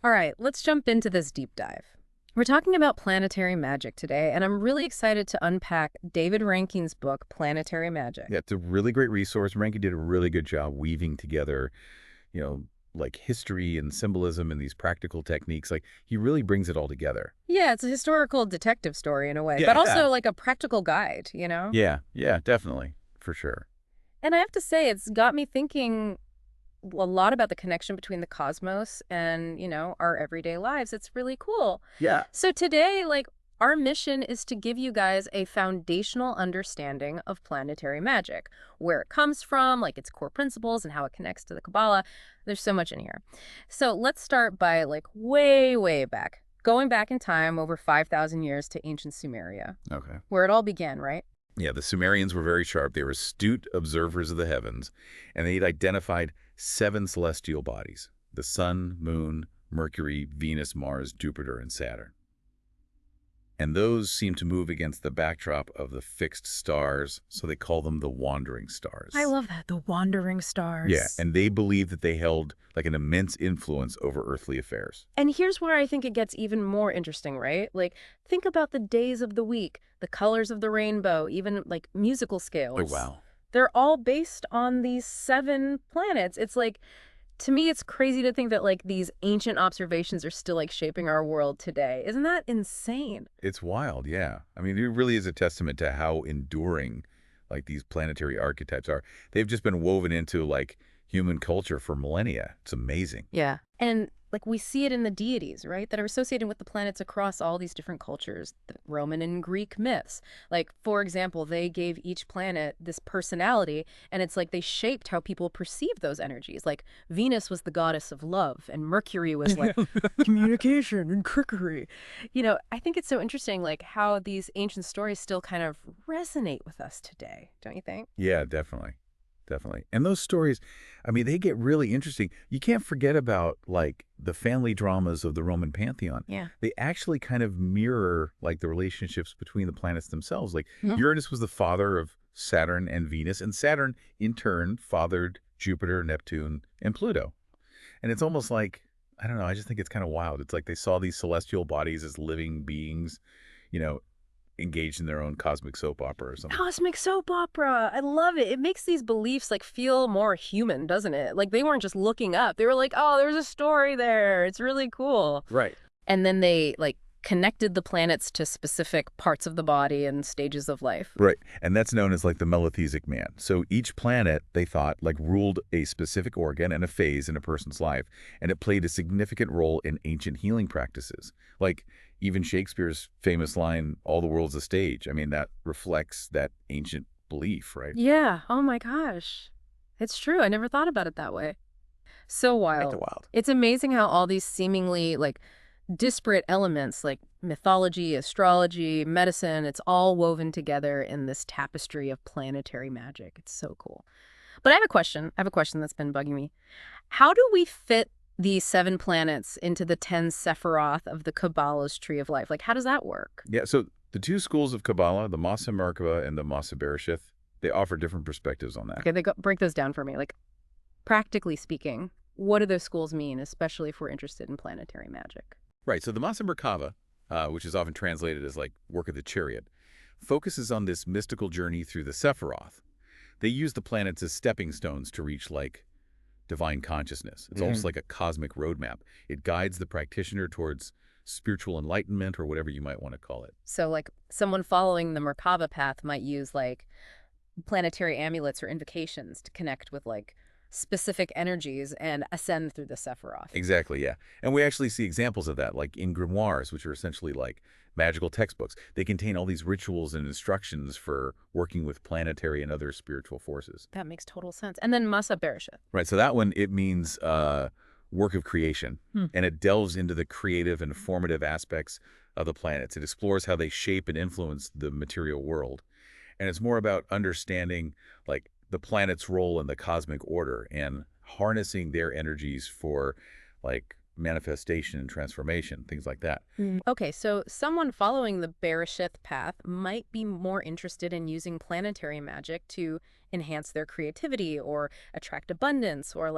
All right, let's jump into this deep dive. We're talking about planetary magic today, and I'm really excited to unpack David Rankine's book, Planetary Magic. Yeah, it's a really great resource. Rankin did a really good job weaving together, you know, like history and symbolism and these practical techniques. Like he really brings it all together. Yeah, it's a historical detective story in a way, but Yeah. also like a practical guide, you know? Yeah, yeah, definitely, for sure. And I have to say, it's got me thinking a lot about the connection between the cosmos and, our everyday lives. It's really cool. Yeah. So today, our mission is to give you guys a foundational understanding of planetary magic, where it comes from, like its core principles and how it connects to the Kabbalah. There's so much in here. So let's start by way, way back, going back in time over 5,000 years to ancient Sumeria, Okay. where it all began, right? Yeah, the Sumerians were very sharp. They were astute observers of the heavens, and they'd identified 7 celestial bodies: the sun, moon, Mercury, Venus, Mars, Jupiter, and Saturn. And those seem to move against the backdrop of the fixed stars, so they call them the wandering stars. I love that, the wandering Yeah, stars. and they believed that they held like an immense influence over earthly affairs. And here's where I think it gets even more interesting, right? Think about the days of the week, the colors of the rainbow, even musical Like, scales. wow. They're all based on these 7 planets. It's to me, it's crazy to think that these ancient observations are still shaping our world today. Isn't that insane? It's wild, yeah. I mean, it really is a testament to how enduring like these planetary archetypes are. They've just been woven into like human culture for millennia. It's amazing. Yeah. And we see it in the deities, right? That are associated with the planets across all these different cultures, the Roman and Greek myths. For example, they gave each planet this personality, and it's like they shaped how people perceive those energies. Like Venus was the goddess of love, and Mercury was communication and trickery. I think it's so interesting, how these ancient stories still kind of resonate with us today, don't you think? Yeah, definitely. Definitely. And those stories, I mean, they get really interesting. You can't forget about like the family dramas of the Roman pantheon. Yeah. They actually kind of mirror like the relationships between the planets themselves. Like Yeah. Uranus was the father of Saturn and Venus, and Saturn in turn fathered Jupiter, Neptune, and Pluto. And it's almost like, I don't know, I just think it's kind of wild. It's like they saw these celestial bodies as living beings, you know, engaged in their own cosmic soap opera or something. Cosmic soap opera. I love it. It makes these beliefs feel more human, doesn't it? They weren't just looking up. They were like, oh, there's a story there. It's really cool. Right. And then they connected the planets to specific parts of the body and stages of life. Right. And that's known as like the melethesic man. So each planet, they thought, like ruled a specific organ and a phase in a person's life, and it played a significant role in ancient healing practices. Like even Shakespeare's famous line, all the world's a stage. I mean, that reflects that ancient belief, right? Yeah. Oh my gosh. It's true. I never thought about it that way. So wild. Wild. It's amazing how all these seemingly disparate elements like mythology, astrology, medicine, it's all woven together in this tapestry of planetary magic. It's so cool. But I have a question. I have a question that's been bugging me. How do we fit these 7 planets into the 10 Sephiroth of the Kabbalah's tree of life? How does that work? Yeah. So the two schools of Kabbalah, the Masa Merkaba and the Masa Bereshith, they offer different perspectives on that. Okay, break those down for me. Practically speaking, what do those schools mean, especially if we're interested in planetary magic? Right. So the Masa Merkaba, which is often translated as like work of the chariot, focuses on this mystical journey through the Sephiroth. They use the planets as stepping stones to reach like divine consciousness. It's almost like a cosmic roadmap. It guides the practitioner towards spiritual enlightenment or whatever you might want to call it. So someone following the Merkaba path might use planetary amulets or invocations to connect with specific energies and ascend through the Sephiroth. Exactly, yeah. And we actually see examples of that, like in grimoires, which are essentially like magical textbooks. They contain all these rituals and instructions for working with planetary and other spiritual forces. That makes total sense. And then Masa Bereshith. Right, so that one, it means work of creation, and it delves into the creative and formative aspects of the planets. It explores how they shape and influence the material world. And it's more about understanding like the planet's role in the cosmic order and harnessing their energies for like manifestation and transformation, things like that. Okay, so someone following the Bereshith path might be more interested in using planetary magic to enhance their creativity or attract abundance or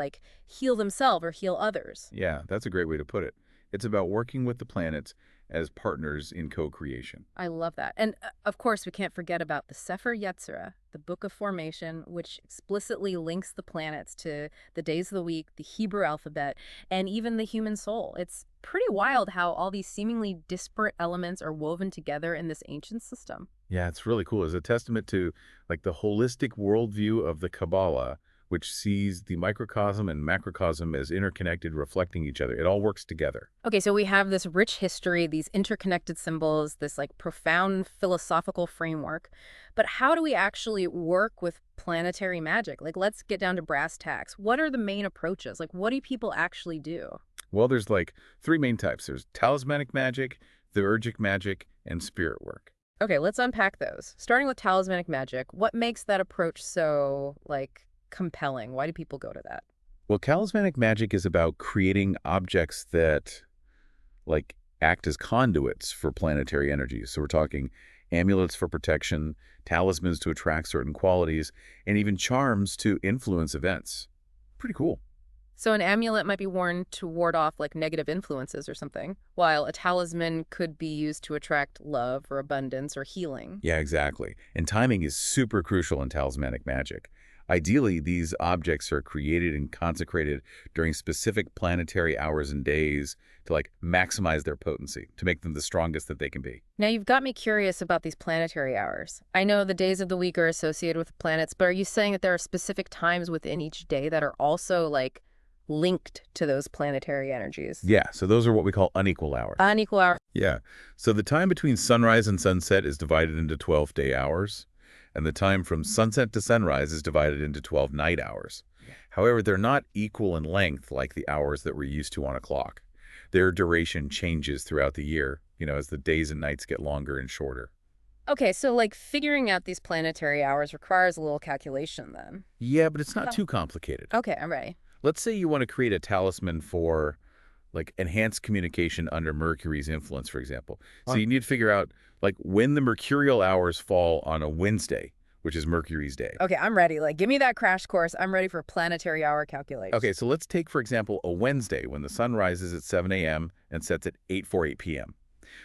heal themselves or heal others. Yeah, that's a great way to put it. It's about working with the planets as partners in co-creation. I love that. And of course, we can't forget about the Sefer Yetzirah, the Book of Formation, which explicitly links the planets to the days of the week, the Hebrew alphabet, and even the human soul. It's pretty wild how all these seemingly disparate elements are woven together in this ancient system. Yeah, it's really cool. It's a testament to like the holistic worldview of the Kabbalah, which sees the microcosm and macrocosm as interconnected, reflecting each other. It all works together. Okay, so we have this rich history, these interconnected symbols, this like profound philosophical framework. But how do we actually work with planetary magic? Like, let's get down to brass tacks. What are the main approaches? Like, what do people actually do? Well, there's like three main types. There's talismanic magic, theurgic magic, and spirit work. Okay, let's unpack those. Starting with talismanic magic, what makes that approach so, like, compelling? Why do people go to that? Well, talismanic magic is about creating objects that like act as conduits for planetary energies. So we're talking amulets for protection, talismans to attract certain qualities, and even charms to influence events. Pretty cool. So an amulet might be worn to ward off like negative influences or something, while a talisman could be used to attract love or abundance or healing. Yeah, exactly. And timing is super crucial in talismanic magic. Ideally, these objects are created and consecrated during specific planetary hours and days to like maximize their potency, to make them the strongest that they can be. Now, you've got me curious about these planetary hours. I know the days of the week are associated with planets, but are you saying that there are specific times within each day that are also like linked to those planetary energies? Yeah, so those are what we call unequal hours. Unequal hours. Yeah, so the time between sunrise and sunset is divided into 12-day hours, and the time from sunset to sunrise is divided into 12 night hours. However, they're not equal in length like the hours that we're used to on a clock. Their duration changes throughout the year, as the days and nights get longer and shorter. Okay, so like figuring out these planetary hours requires a little calculation then. Yeah, but it's not too complicated. Okay, I'm ready. Let's say you want to create a talisman for like enhanced communication under Mercury's influence, for example. So you need to figure out like when the mercurial hours fall on a Wednesday, which is Mercury's day. Okay, I'm ready. Like, give me that crash course. I'm ready for planetary hour calculation. Okay, so let's take, for example, a Wednesday when the sun rises at 7 a.m. and sets at 8:48 p.m.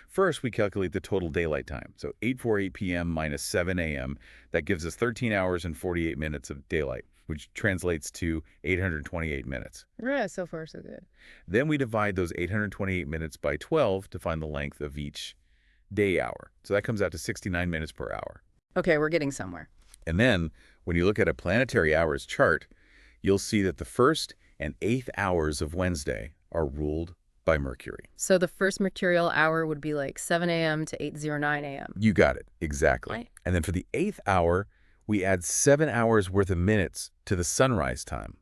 First, we calculate the total daylight time. So 8:48 p.m. minus 7 a.m., that gives us 13 hours and 48 minutes of daylight, which translates to 828 minutes. Yeah, so far so good. Then we divide those 828 minutes by 12 to find the length of each day hour. So that comes out to 69 minutes per hour. Okay, we're getting somewhere. And then when you look at a planetary hours chart, you'll see that the first and eighth hours of Wednesday are ruled by Mercury. So the first mercurial hour would be like 7 a.m. to 8:09 a.m. You got it. Exactly. Right. And then for the eighth hour, we add 7 hours worth of minutes to the sunrise time.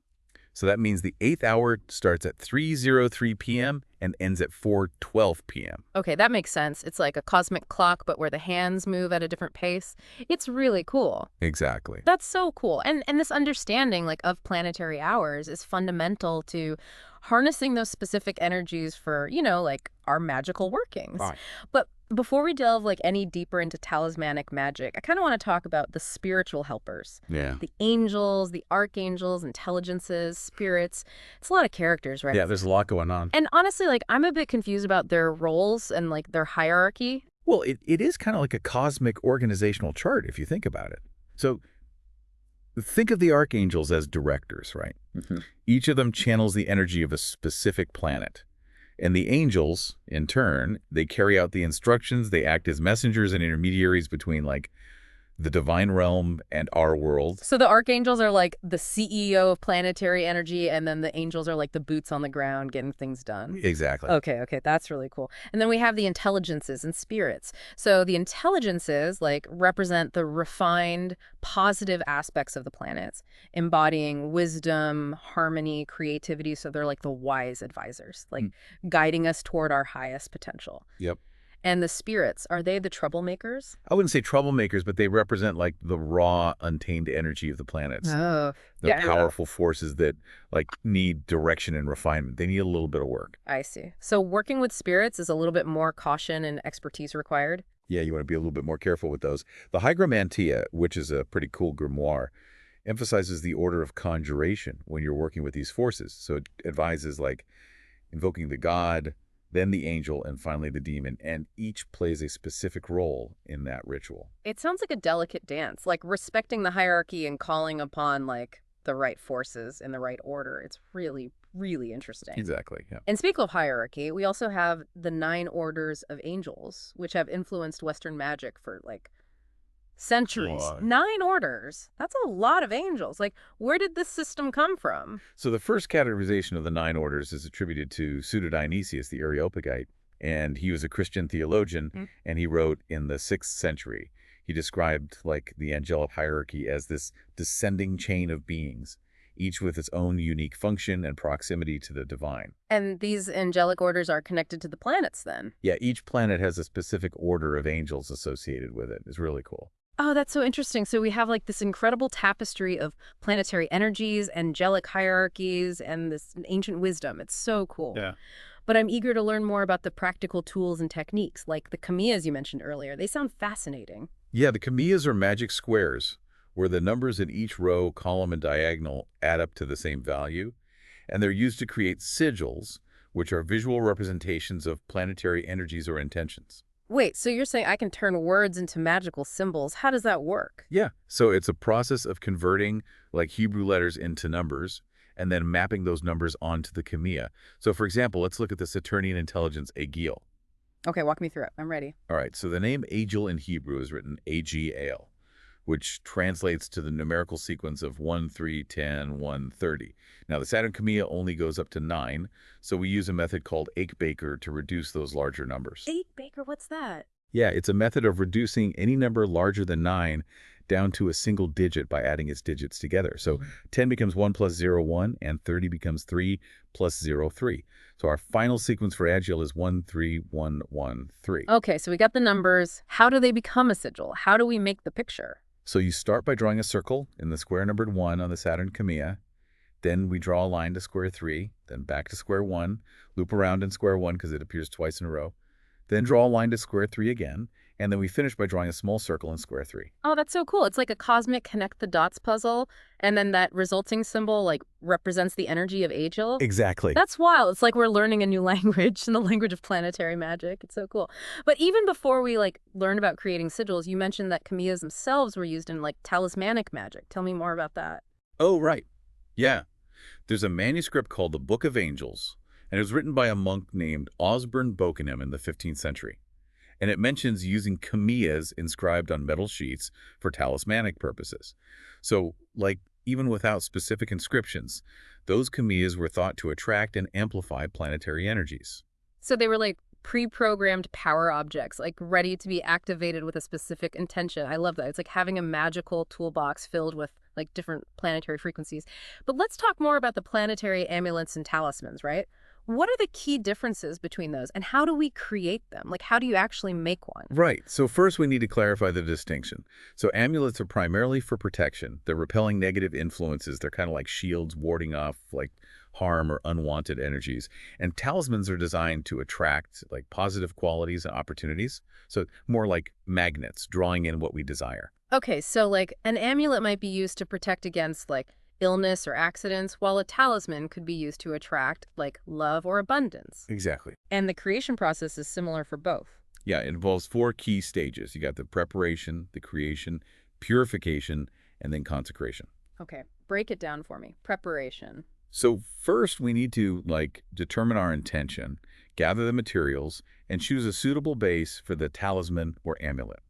So that means the eighth hour starts at 3:03 p.m. and ends at 4:12 p.m. Okay, that makes sense. It's like a cosmic clock, but where the hands move at a different pace. It's really cool. Exactly. That's so cool. And this understanding like of planetary hours is fundamental to harnessing those specific energies for, like our magical workings. Right. But before we delve like any deeper into talismanic magic, I kind of want to talk about the spiritual helpers. Yeah. The angels, the archangels, intelligences, spirits. It's a lot of characters, right? Yeah, there's a lot going on. And honestly, like I'm a bit confused about their roles and like their hierarchy. Well, it is kind of like a cosmic organizational chart if you think about it. So think of the archangels as directors, right? Mm-hmm. Each of them channels the energy of a specific planet. And the angels, in turn, they carry out the instructions. They act as messengers and intermediaries between like the divine realm and our world. So the archangels are like the CEO of planetary energy, and then the angels are like the boots on the ground getting things done. Exactly. Okay, that's really cool. And then we have the intelligences and spirits. So the intelligences like represent the refined, positive aspects of the planets, embodying wisdom, harmony, creativity. So they're like the wise advisors, like guiding us toward our highest potential. Yep. And the spirits, are they the troublemakers? I wouldn't say troublemakers, but they represent like the raw, untamed energy of the planets. Oh, the powerful forces that like need direction and refinement. They need a little bit of work. I see. So working with spirits is a little bit more caution and expertise required? Yeah, you want to be a little bit more careful with those. The Hygromantia, which is a pretty cool grimoire, emphasizes the order of conjuration when you're working with these forces. So it advises like invoking the god, then the angel, and finally the demon, and each plays a specific role in that ritual. It sounds like a delicate dance, like respecting the hierarchy and calling upon like the right forces in the right order. It's really, really interesting. Exactly, yeah. And speaking of hierarchy, we also have the 9 orders of angels, which have influenced Western magic for like centuries. Why? 9 orders. That's a lot of angels. Like, where did this system come from? So the first categorization of the 9 orders is attributed to Pseudo-Dionysius, the Areopagite, and he was a Christian theologian, and he wrote in the 6th century. He described like the angelic hierarchy as this descending chain of beings, each with its own unique function and proximity to the divine. And these angelic orders are connected to the planets then? Yeah, each planet has a specific order of angels associated with it. It's really cool. Oh, that's so interesting. So we have like this incredible tapestry of planetary energies, angelic hierarchies, and this ancient wisdom. It's so cool. Yeah. But I'm eager to learn more about the practical tools and techniques, like the kamiyas you mentioned earlier. They sound fascinating. Yeah, the kamiyas are magic squares, where the numbers in each row, column, and diagonal add up to the same value. And they're used to create sigils, which are visual representations of planetary energies or intentions. Wait, so you're saying I can turn words into magical symbols? How does that work? Yeah, so it's a process of converting like Hebrew letters into numbers and then mapping those numbers onto the kamiya. So for example, let's look at the Saturnian intelligence, Agil. Okay, walk me through it. I'm ready. All right, so the name Agil in Hebrew is written A-G-A-L, which translates to the numerical sequence of 1, 3, 10, 1, 30. Now, the Saturn kamiya only goes up to 9, so we use a method called Baker to reduce those larger numbers. Baker, what's that? Yeah, it's a method of reducing any number larger than 9 down to a single digit by adding its digits together. So 10 becomes 1 plus 0, 1, and 30 becomes 3 plus 0, 3. So our final sequence for Agil is 1, 3, 1, 1, 3. Okay, so we got the numbers. How do they become a sigil? How do we make the picture? So you start by drawing a circle in the square numbered 1 on the Saturn kamiya. Then we draw a line to square 3, then back to square 1, loop around in square 1 because it appears twice in a row. Then draw a line to square 3 again, and then we finish by drawing a small circle in square 3. Oh, that's so cool. It's like a cosmic connect the dots puzzle, and then that resulting symbol like represents the energy of Agil. Exactly. That's wild. It's like we're learning a new language in the language of planetary magic. It's so cool. But even before we like learn about creating sigils, you mentioned that kamiyas themselves were used in like talismanic magic. Tell me more about that. Oh, right. Yeah. There's a manuscript called the Book of Angels, and it was written by a monk named Osbern Bokenham in the 15th century. And it mentions using kamiyas inscribed on metal sheets for talismanic purposes. So, like, even without specific inscriptions, those kamiyas were thought to attract and amplify planetary energies. So they were like pre-programmed power objects, like ready to be activated with a specific intention. I love that. It's like having a magical toolbox filled with like different planetary frequencies. But let's talk more about the planetary amulets and talismans, right? What are the key differences between those, and how do we create them? Like, how do you actually make one? Right. So first we need to clarify the distinction. So amulets are primarily for protection. They're repelling negative influences. They're kind of like shields warding off like harm or unwanted energies. And talismans are designed to attract like positive qualities and opportunities. So more like magnets, drawing in what we desire. Okay, so like an amulet might be used to protect against like illness or accidents, while a talisman could be used to attract like love or abundance. Exactly. And the creation process is similar for both. Yeah, it involves 4 key stages. You got the preparation, the creation, purification, and then consecration. Okay, break it down for me. Preparation. So first we need to like determine our intention, gather the materials, and choose a suitable base for the talisman or amulet.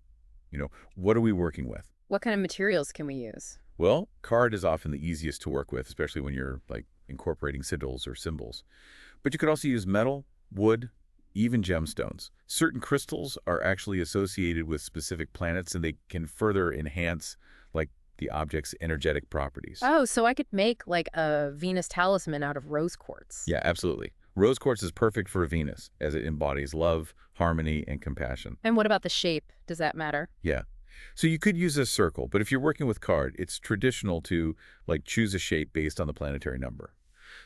You know, what are we working with? What kind of materials can we use? Well, card is often the easiest to work with, especially when you're like incorporating sigils or symbols. But you could also use metal, wood, even gemstones. Certain crystals are actually associated with specific planets, and they can further enhance like the object's energetic properties. Oh, so I could make like a Venus talisman out of rose quartz. Yeah, absolutely. Rose quartz is perfect for Venus, as it embodies love, harmony, and compassion. And what about the shape? Does that matter? Yeah. So you could use a circle, but if you're working with card, it's traditional to like choose a shape based on the planetary number.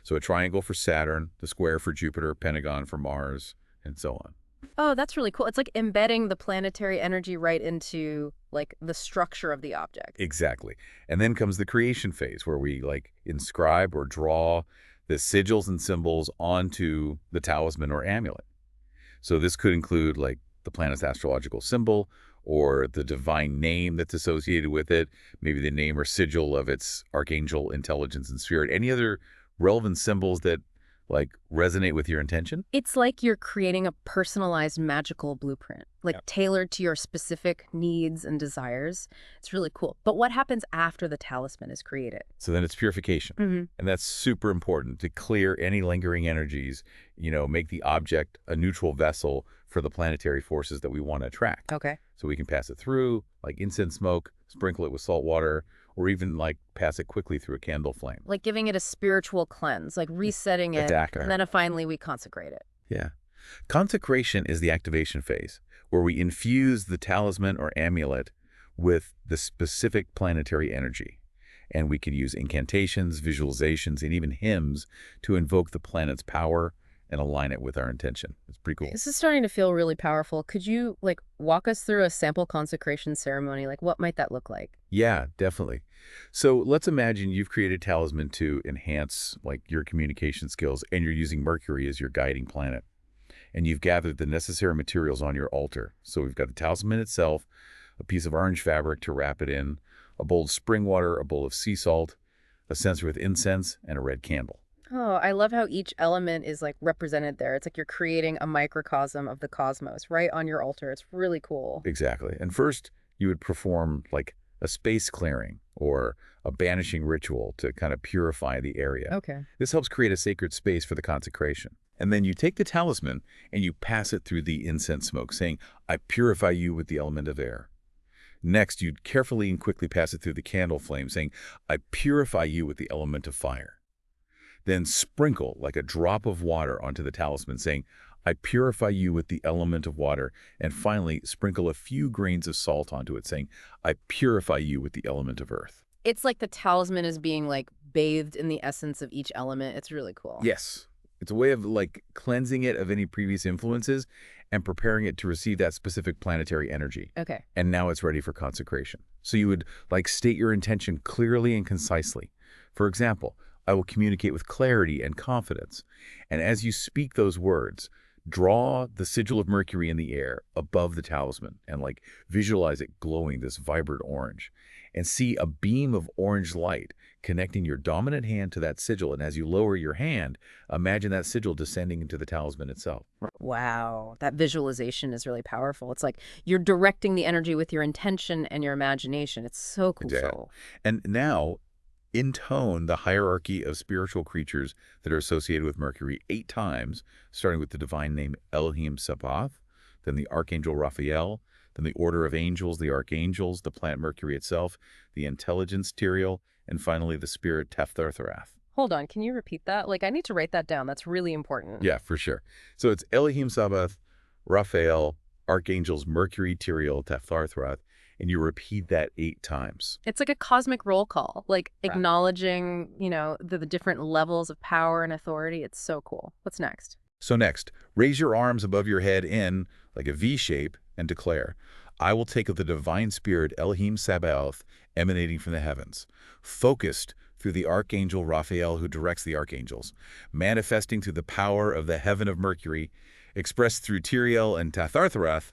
So a triangle for Saturn, the square for Jupiter, pentagon for Mars, and so on. Oh, that's really cool. It's like embedding the planetary energy right into like the structure of the object. Exactly. And then comes the creation phase where we like inscribe or draw the sigils and symbols onto the talisman or amulet. So this could include like the planet's astrological symbol or the divine name that's associated with it, maybe the name or sigil of its archangel, intelligence, and spirit. Any other relevant symbols that like resonate with your intention? It's like you're creating a personalized magical blueprint, like Yep. tailored to your specific needs and desires. It's really cool. But what happens after the talisman is created? So then it's purification. And that's super important to clear any lingering energies, make the object a neutral vessel for the planetary forces that we want to attract. Okay. So we can pass it through, like incense smoke, sprinkle it with salt water, or even like pass it quickly through a candle flame. Like giving it a spiritual cleanse, like resetting it, Exactly. and then finally we consecrate it. Yeah. Consecration is the activation phase, where we infuse the talisman or amulet with the specific planetary energy. And we can use incantations, visualizations, and even hymns to invoke the planet's power and align it with our intention. It's pretty cool. This is starting to feel really powerful. Could you walk us through a sample consecration ceremony? Like what might that look like? Yeah, definitely. So let's imagine you've created talisman to enhance your communication skills, and you're using Mercury as your guiding planet. And you've gathered the necessary materials on your altar. So we've got the talisman itself, a piece of orange fabric to wrap it in, a bowl of spring water, a bowl of sea salt, a censer with incense, and a red candle. Oh, I love how each element is represented there. It's like you're creating a microcosm of the cosmos right on your altar. It's really cool. Exactly. And first, you would perform a space clearing or a banishing ritual to kind of purify the area. Okay. This helps create a sacred space for the consecration. And then you take the talisman and you pass it through the incense smoke, saying, I purify you with the element of air. Next, you'd carefully and quickly pass it through the candle flame, saying, I purify you with the element of fire. Then sprinkle like a drop of water onto the talisman, saying, I purify you with the element of water. And finally, sprinkle a few grains of salt onto it, saying, I purify you with the element of earth. It's like the talisman is being bathed in the essence of each element. It's really cool. Yes. It's a way of cleansing it of any previous influences and preparing it to receive that specific planetary energy. Okay. And now it's ready for consecration. So you would state your intention clearly and concisely. For example, I will communicate with clarity and confidence. And as you speak those words, draw the sigil of Mercury in the air above the talisman and visualize it glowing this vibrant orange. And see a beam of orange light connecting your dominant hand to that sigil. And as you lower your hand, imagine that sigil descending into the talisman itself. Wow, that visualization is really powerful. It's like you're directing the energy with your intention and your imagination. It's so cool. Yeah. And now, intone the hierarchy of spiritual creatures that are associated with Mercury 8 times, starting with the divine name Elohim Sabaoth, then the Archangel Raphael, then the order of angels, the archangels, the planet Mercury itself, the intelligence Tyrael, and finally the spirit Tephthartharath. Hold on, can you repeat that? I need to write that down. That's really important. Yeah, for sure. So it's Elohim Sabaoth, Raphael, archangels Mercury, Tyrael, Tephthartharath, and you repeat that 8 times. It's like a cosmic roll call, acknowledging, the different levels of power and authority. It's so cool. What's next? So next, raise your arms above your head in a V shape and declare, I will take the divine spirit Elohim Sabaoth emanating from the heavens, focused through the archangel Raphael who directs the archangels, manifesting through the power of the heaven of Mercury, expressed through Tyrael and Tephthartharath.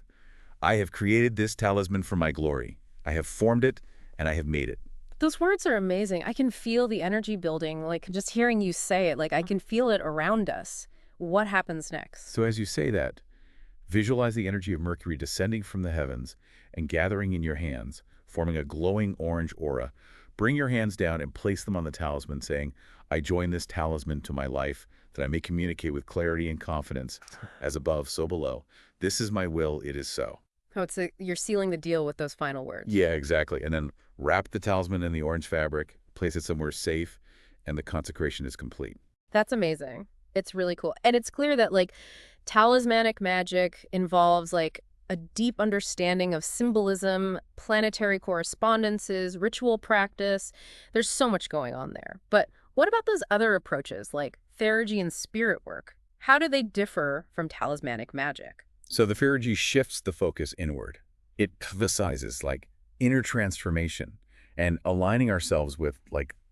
I have created this talisman for my glory. I have formed it and I have made it. Those words are amazing. I can feel the energy building, just hearing you say it, I can feel it around us. What happens next? So as you say that, visualize the energy of Mercury descending from the heavens and gathering in your hands, forming a glowing orange aura. Bring your hands down and place them on the talisman, saying, I join this talisman to my life, that I may communicate with clarity and confidence, as above, so below. This is my will, it is so. Oh, you're sealing the deal with those final words. Yeah, exactly. And then wrap the talisman in the orange fabric, place it somewhere safe, and the consecration is complete. That's amazing. It's really cool. And it's clear that talismanic magic involves a deep understanding of symbolism, planetary correspondences, ritual practice. There's so much going on there. But what about those other approaches like theurgy and spirit work? How do they differ from talismanic magic? So the theurgy shifts the focus inward. It emphasizes inner transformation and aligning ourselves with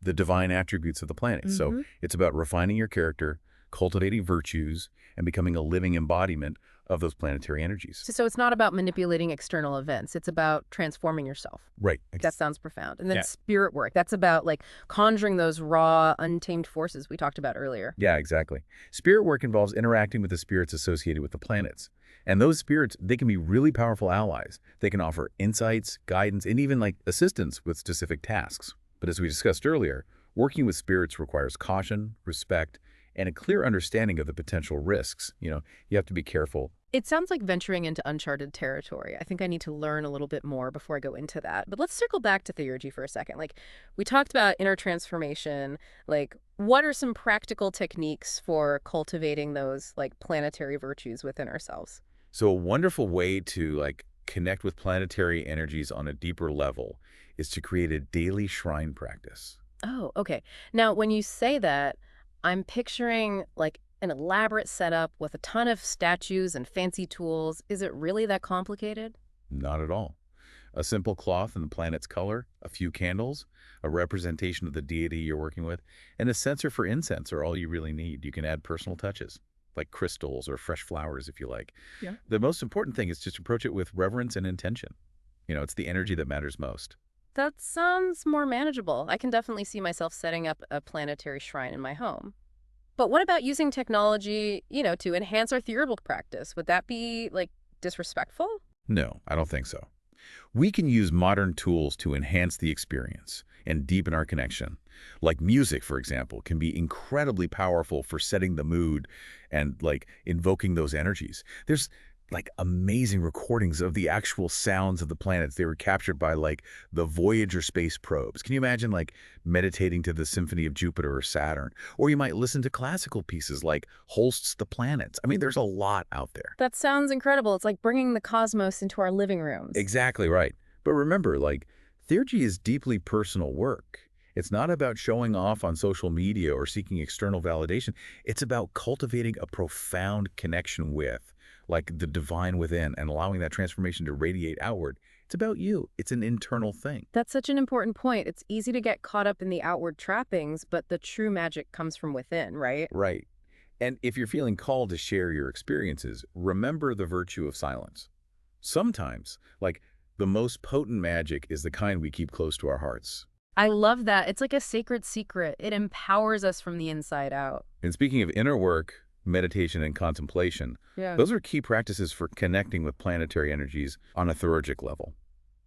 the divine attributes of the planet. So it's about refining your character, cultivating virtues, and becoming a living embodiment of those planetary energies. So it's not about manipulating external events. It's about transforming yourself. Right. That sounds profound. And then Yeah. spirit work. That's about like conjuring those raw, untamed forces we talked about earlier. Yeah, exactly. Spirit work involves interacting with the spirits associated with the planets. And those spirits, they can be really powerful allies. They can offer insights, guidance, and even like assistance with specific tasks. But as we discussed earlier, working with spirits requires caution, respect, and a clear understanding of the potential risks. You have to be careful. It sounds like venturing into uncharted territory. I think I need to learn a little bit more before I go into that. But let's circle back to theurgy for a second. Like, we talked about inner transformation. Like, what are some practical techniques for cultivating those, like, planetary virtues within ourselves? So a wonderful way to connect with planetary energies on a deeper level is to create a daily shrine practice. Oh, okay. Now, when you say that, I'm picturing, like, an elaborate setup with a ton of statues and fancy tools. Is it really that complicated? Not at all. A simple cloth in the planet's color, a few candles, a representation of the deity you're working with, and a censer for incense are all you really need. You can add personal touches, like crystals or fresh flowers if you like. Yeah. The most important thing is just approach it with reverence and intention. It's the energy that matters most. That sounds more manageable. I can definitely see myself setting up a planetary shrine in my home. But what about using technology, to enhance our theurgical practice? Would that be, like, disrespectful? No, I don't think so. We can use modern tools to enhance the experience and deepen our connection. Like music, for example, can be incredibly powerful for setting the mood and invoking those energies. There's amazing recordings of the actual sounds of the planets. They were captured by the Voyager space probes. Can you imagine meditating to the symphony of Jupiter or Saturn? Or you might listen to classical pieces like Holst's The Planets. I mean, there's a lot out there. That sounds incredible. It's like bringing the cosmos into our living rooms. Exactly right. But remember, theurgy is deeply personal work. It's not about showing off on social media or seeking external validation. It's about cultivating a profound connection with the divine within and allowing that transformation to radiate outward. It's about you. It's an internal thing. That's such an important point. It's easy to get caught up in the outward trappings, but the true magic comes from within, right? Right. And if you're feeling called to share your experiences, remember the virtue of silence. Sometimes, the most potent magic is the kind we keep close to our hearts. I love that. It's like a sacred secret. It empowers us from the inside out. And speaking of inner work, meditation and contemplation, those are key practices for connecting with planetary energies on a theurgic level.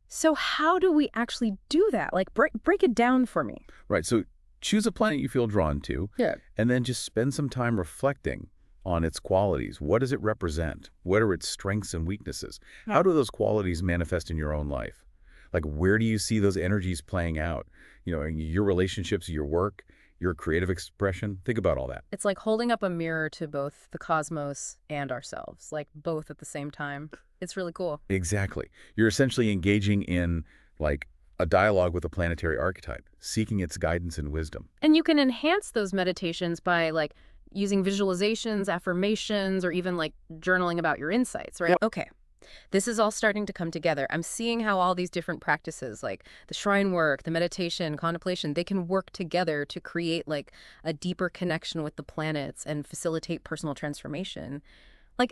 So how do we actually do that? Break it down for me. Right. So choose a planet you feel drawn to, and then just spend some time reflecting on its qualities. What does it represent? What are its strengths and weaknesses? How do those qualities manifest in your own life? Where do you see those energies playing out? In your relationships, your work, your creative expression. Think about all that. It's like holding up a mirror to both the cosmos and ourselves, both at the same time. It's really cool. Exactly. You're essentially engaging in a dialogue with a planetary archetype, seeking its guidance and wisdom. And you can enhance those meditations by using visualizations, affirmations, or even journaling about your insights, right? Yep. Okay. This is all starting to come together. I'm seeing how all these different practices, like the shrine work, the meditation, contemplation, they can work together to create a deeper connection with the planets and facilitate personal transformation.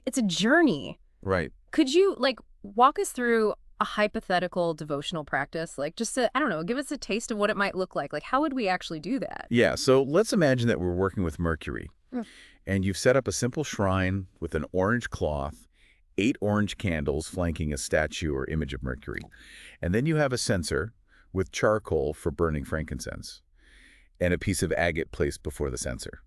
It's a journey. Right. Could you walk us through a hypothetical devotional practice? Just to, I don't know, give us a taste of what it might look like. How would we actually do that? Yeah. So let's imagine that we're working with Mercury and you've set up a simple shrine with an orange cloth, 8 orange candles flanking a statue or image of Mercury. And then you have a censer with charcoal for burning frankincense and a piece of agate placed before the censer.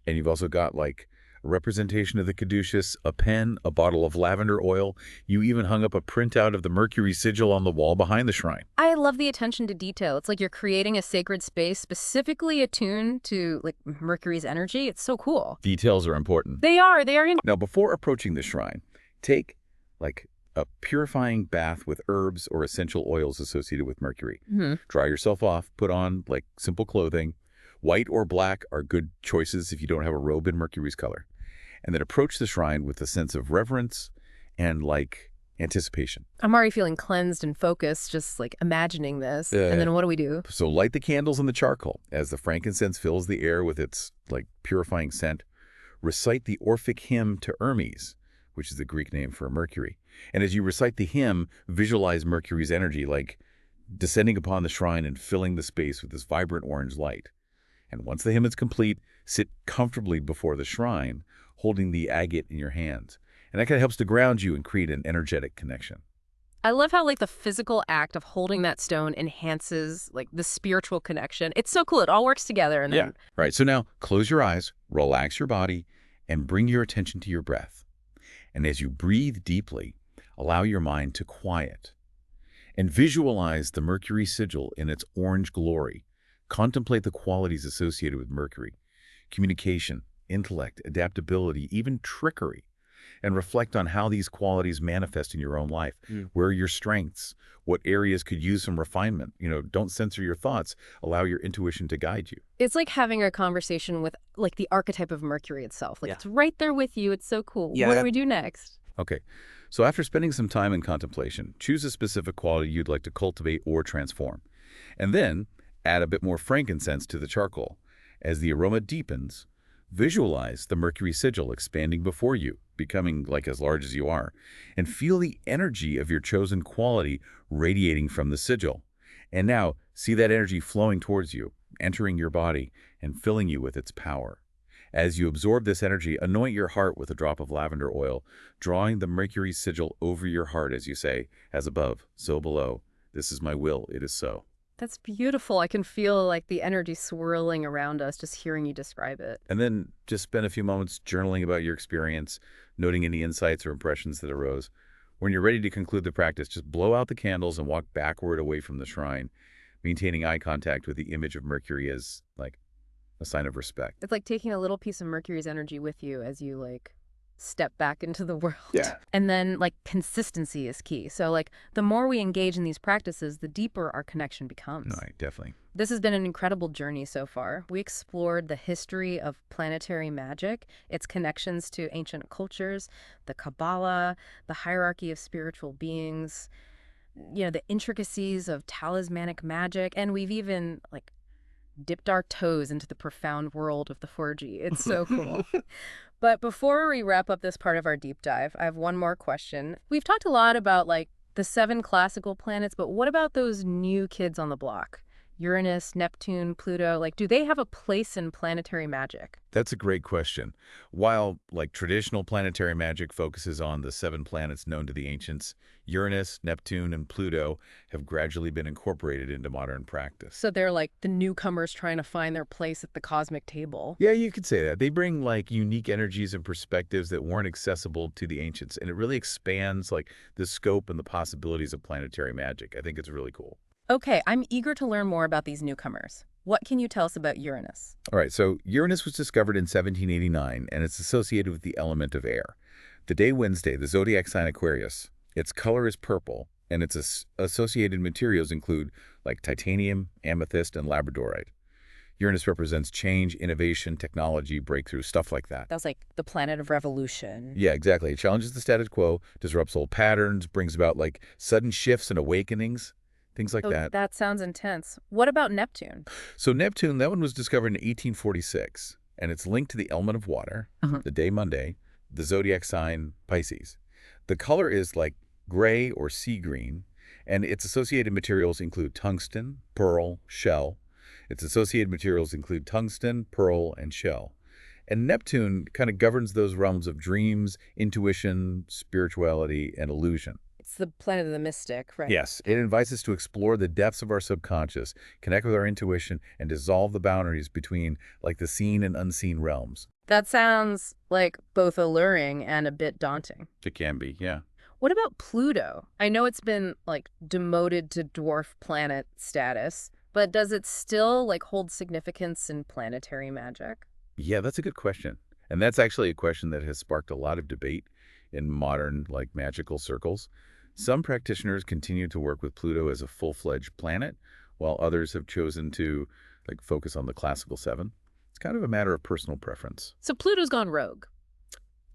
And you've also got a representation of the caduceus, a pen, a bottle of lavender oil. You even hung up a printout of the Mercury sigil on the wall behind the shrine. I love the attention to detail. It's like you're creating a sacred space specifically attuned to Mercury's energy. It's so cool. Details are important. They are. Now, before approaching the shrine, take a purifying bath with herbs or essential oils associated with Mercury. Dry yourself off, put on simple clothing. White or black are good choices if you don't have a robe in Mercury's color. And then approach the shrine with a sense of reverence and anticipation. I'm already feeling cleansed and focused, just imagining this. And then what do we do? So light the candles and the charcoal as the frankincense fills the air with its purifying scent. recite the Orphic hymn to Hermes, which is the Greek name for Mercury. And as you recite the hymn, visualize Mercury's energy like descending upon the shrine and filling the space with this vibrant orange light. And once the hymn is complete, sit comfortably before the shrine, holding the agate in your hands. And that kind of helps to ground you and create an energetic connection. I love how, like, the physical act of holding that stone enhances, like, the spiritual connection. It's so cool. It all works together. And then... Right. So now close your eyes, relax your body, and bring your attention to your breath. And as you breathe deeply, allow your mind to quiet. And visualize the Mercury sigil in its orange glory. Contemplate the qualities associated with Mercury: communication, intellect, adaptability, even trickery. And reflect on how these qualities manifest in your own life. Where are your strengths? What areas could use some refinement? Don't censor your thoughts. Allow your intuition to guide you. It's like having a conversation with, like, the archetype of Mercury itself. Like, it's right there with you. It's so cool. What do we do next? Okay. So after spending some time in contemplation, choose a specific quality you'd like to cultivate or transform. And then add a bit more frankincense to the charcoal. As the aroma deepens, visualize the Mercury sigil expanding before you, becoming like as large as you are, and feel the energy of your chosen quality radiating from the sigil. And now see that energy flowing towards you, entering your body and filling you with its power. As you absorb this energy, anoint your heart with a drop of lavender oil, drawing the Mercury sigil over your heart as you say, "As above, so below. This is my will, it is so." That's beautiful. I can feel, like, the energy swirling around us just hearing you describe it. And then just spend a few moments journaling about your experience, noting any insights or impressions that arose. When you're ready to conclude the practice, just blow out the candles and walk backward away from the shrine, maintaining eye contact with the image of Mercury as, like, a sign of respect. It's like taking a little piece of Mercury's energy with you as you, like, step back into the world. Yeah. And then, like, consistency is key. So, like, the more we engage in these practices, the deeper our connection becomes. Right, definitely. This has been an incredible journey so far. We explored the history of planetary magic, its connections to ancient cultures, the Kabbalah, the hierarchy of spiritual beings, the intricacies of talismanic magic, and we've even, like, dipped our toes into the profound world of the theurgy. It's so cool. But before we wrap up this part of our deep dive, I have one more question. We've talked a lot about, like, the 7 classical planets, but what about those new kids on the block? Uranus, Neptune, Pluto, like, do they have a place in planetary magic? That's a great question. While, like, traditional planetary magic focuses on the 7 planets known to the ancients, Uranus, Neptune, and Pluto have gradually been incorporated into modern practice. So they're like the newcomers trying to find their place at the cosmic table. Yeah, you could say that. They bring, like, unique energies and perspectives that weren't accessible to the ancients, and it really expands, like, the scope and the possibilities of planetary magic. I think it's really cool. Okay, I'm eager to learn more about these newcomers. What can you tell us about Uranus? All right, so Uranus was discovered in 1789, and it's associated with the element of air. The day Wednesday, the zodiac sign Aquarius. Its color is purple, and its associated materials include, like, titanium, amethyst, and labradorite. Uranus represents change, innovation, technology, breakthrough, stuff like that. That's like the planet of revolution. Yeah, exactly. It challenges the status quo, disrupts old patterns, brings about, like, sudden shifts and awakenings. Things like that. That sounds intense. What about Neptune? So Neptune, that one was discovered in 1846, and it's linked to the element of water, the day Monday, the zodiac sign Pisces. The color is like gray or sea green, and its associated materials include tungsten, pearl, shell. Its associated materials include tungsten, pearl, and shell. And Neptune kind of governs those realms of dreams, intuition, spirituality, and illusion. It's the planet of the mystic, right? Yes. It invites us to explore the depths of our subconscious, connect with our intuition, and dissolve the boundaries between, like, the seen and unseen realms. That sounds like both alluring and a bit daunting. It can be, yeah. What about Pluto? I know it's been, like, demoted to dwarf planet status, but does it still, like, hold significance in planetary magic? Yeah, that's a good question. And that's actually a question that has sparked a lot of debate in modern, like, magical circles. Some practitioners continue to work with Pluto as a full-fledged planet, while others have chosen to, like, focus on the classical 7. It's kind of a matter of personal preference. So Pluto's gone rogue.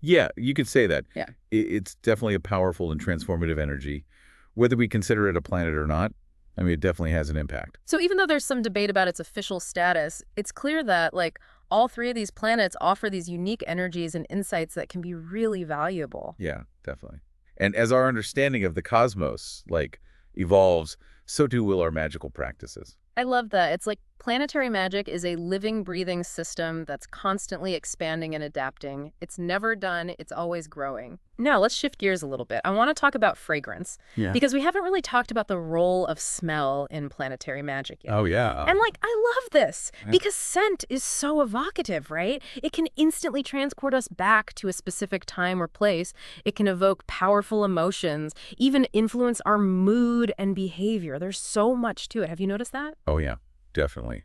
Yeah, you could say that. Yeah. It's definitely a powerful and transformative energy. Whether we consider it a planet or not, I mean, it definitely has an impact. So even though there's some debate about its official status, it's clear that, like, All three of these planets offer these unique energies and insights that can be really valuable. Yeah, definitely. And as our understanding of the cosmos, like, evolves, so too will our magical practices. I love that. It's like planetary magic is a living, breathing system that's constantly expanding and adapting. It's never done, it's always growing. Now, let's shift gears a little bit. I want to talk about fragrance Yeah. because we haven't really talked about the role of smell in planetary magic yet. Oh, yeah. And I love this Yeah. because scent is so evocative, right? It can instantly transport us back to a specific time or place. It can evoke powerful emotions, even influence our mood and behavior. There's so much to it. Have you noticed that? Oh, yeah, definitely.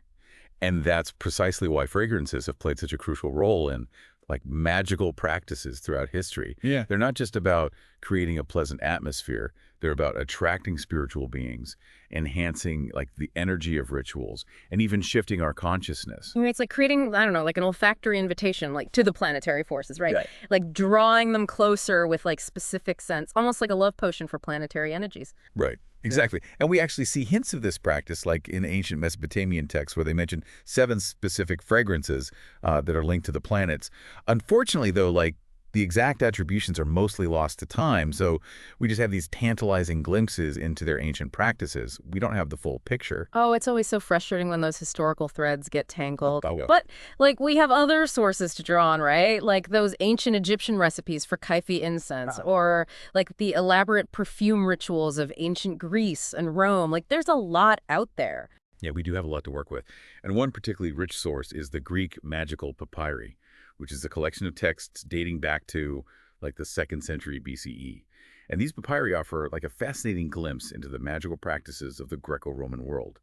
And that's precisely why fragrances have played such a crucial role in, like, magical practices throughout history. Yeah. They're not just about creating a pleasant atmosphere. They're about attracting spiritual beings, enhancing, like, the energy of rituals, and even shifting our consciousness. I mean, it's like creating, I don't know, like an olfactory invitation, like to the planetary forces, right? Right. Like drawing them closer with like specific scents, almost like a love potion for planetary energies. Right. Exactly. And we actually see hints of this practice, like in ancient Mesopotamian texts, where they mention 7 specific fragrances that are linked to the planets. Unfortunately, though, like, the exact attributions are mostly lost to time, so we just have these tantalizing glimpses into their ancient practices. We don't have the full picture. Oh, it's always so frustrating when those historical threads get tangled. Oh, yeah. But, like, we have other sources to draw on, right? Like those ancient Egyptian recipes for Kaifi incense, or like the elaborate perfume rituals of ancient Greece and Rome. Like, there's a lot out there. Yeah, we do have a lot to work with. And one particularly rich source is the Greek magical papyri, which is a collection of texts dating back to, like, the 2nd century BCE. And these papyri offer, like, a fascinating glimpse into the magical practices of the Greco-Roman world,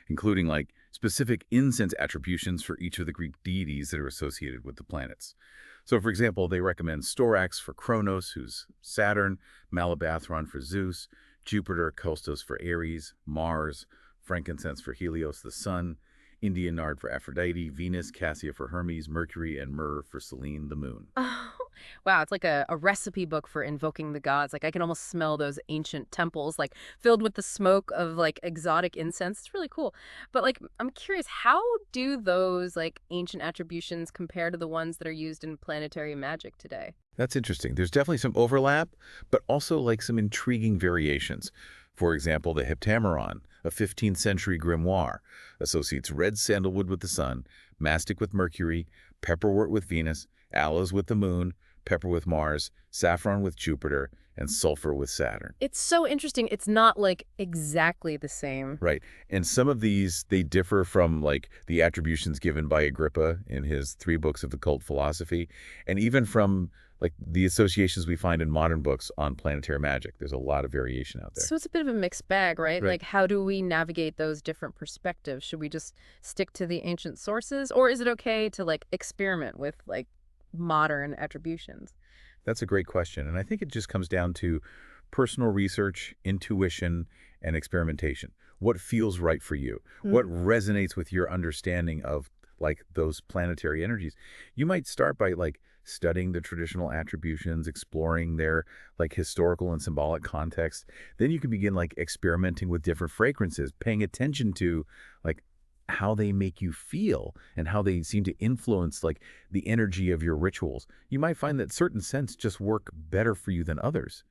including, like, specific incense attributions for each of the Greek deities that are associated with the planets. So, for example, they recommend storax for Kronos, who's Saturn, Malabathron for Zeus, Jupiter, Kostos for Ares, Mars, frankincense for Helios, the sun, Indian nard for Aphrodite, Venus, cassia for Hermes, Mercury, and myrrh for Selene, the moon. Oh, wow, it's like a recipe book for invoking the gods. Like I can almost smell those ancient temples, like filled with the smoke of like exotic incense. It's really cool. But like, I'm curious, how do those like ancient attributions compare to the ones that are used in planetary magic today? That's interesting. There's definitely some overlap, but also, like, some intriguing variations. For example, the Heptameron, a 15th century grimoire, associates red sandalwood with the sun, mastic with Mercury, pepperwort with Venus, aloes with the moon, pepper with Mars, saffron with Jupiter, and sulfur with Saturn. It's so interesting. It's not like exactly the same. Right. And some of these, they differ from, like, the attributions given by Agrippa in his 3 books of occult philosophy, and even from, like, the associations we find in modern books on planetary magic. There's a lot of variation out there. So it's a bit of a mixed bag, right? Right. Like, how do we navigate those different perspectives? Should we just stick to the ancient sources, or is it okay to like experiment with like modern attributions? That's a great question. And I think it just comes down to personal research, intuition, and experimentation. What feels right for you? What resonates with your understanding of, like, those planetary energies? You might start by, like, studying the traditional attributions, exploring their, like, historical and symbolic context. Then you can begin, like, experimenting with different fragrances, paying attention to, like, how they make you feel and how they seem to influence, like, the energy of your rituals. You might find that certain scents just work better for you than others,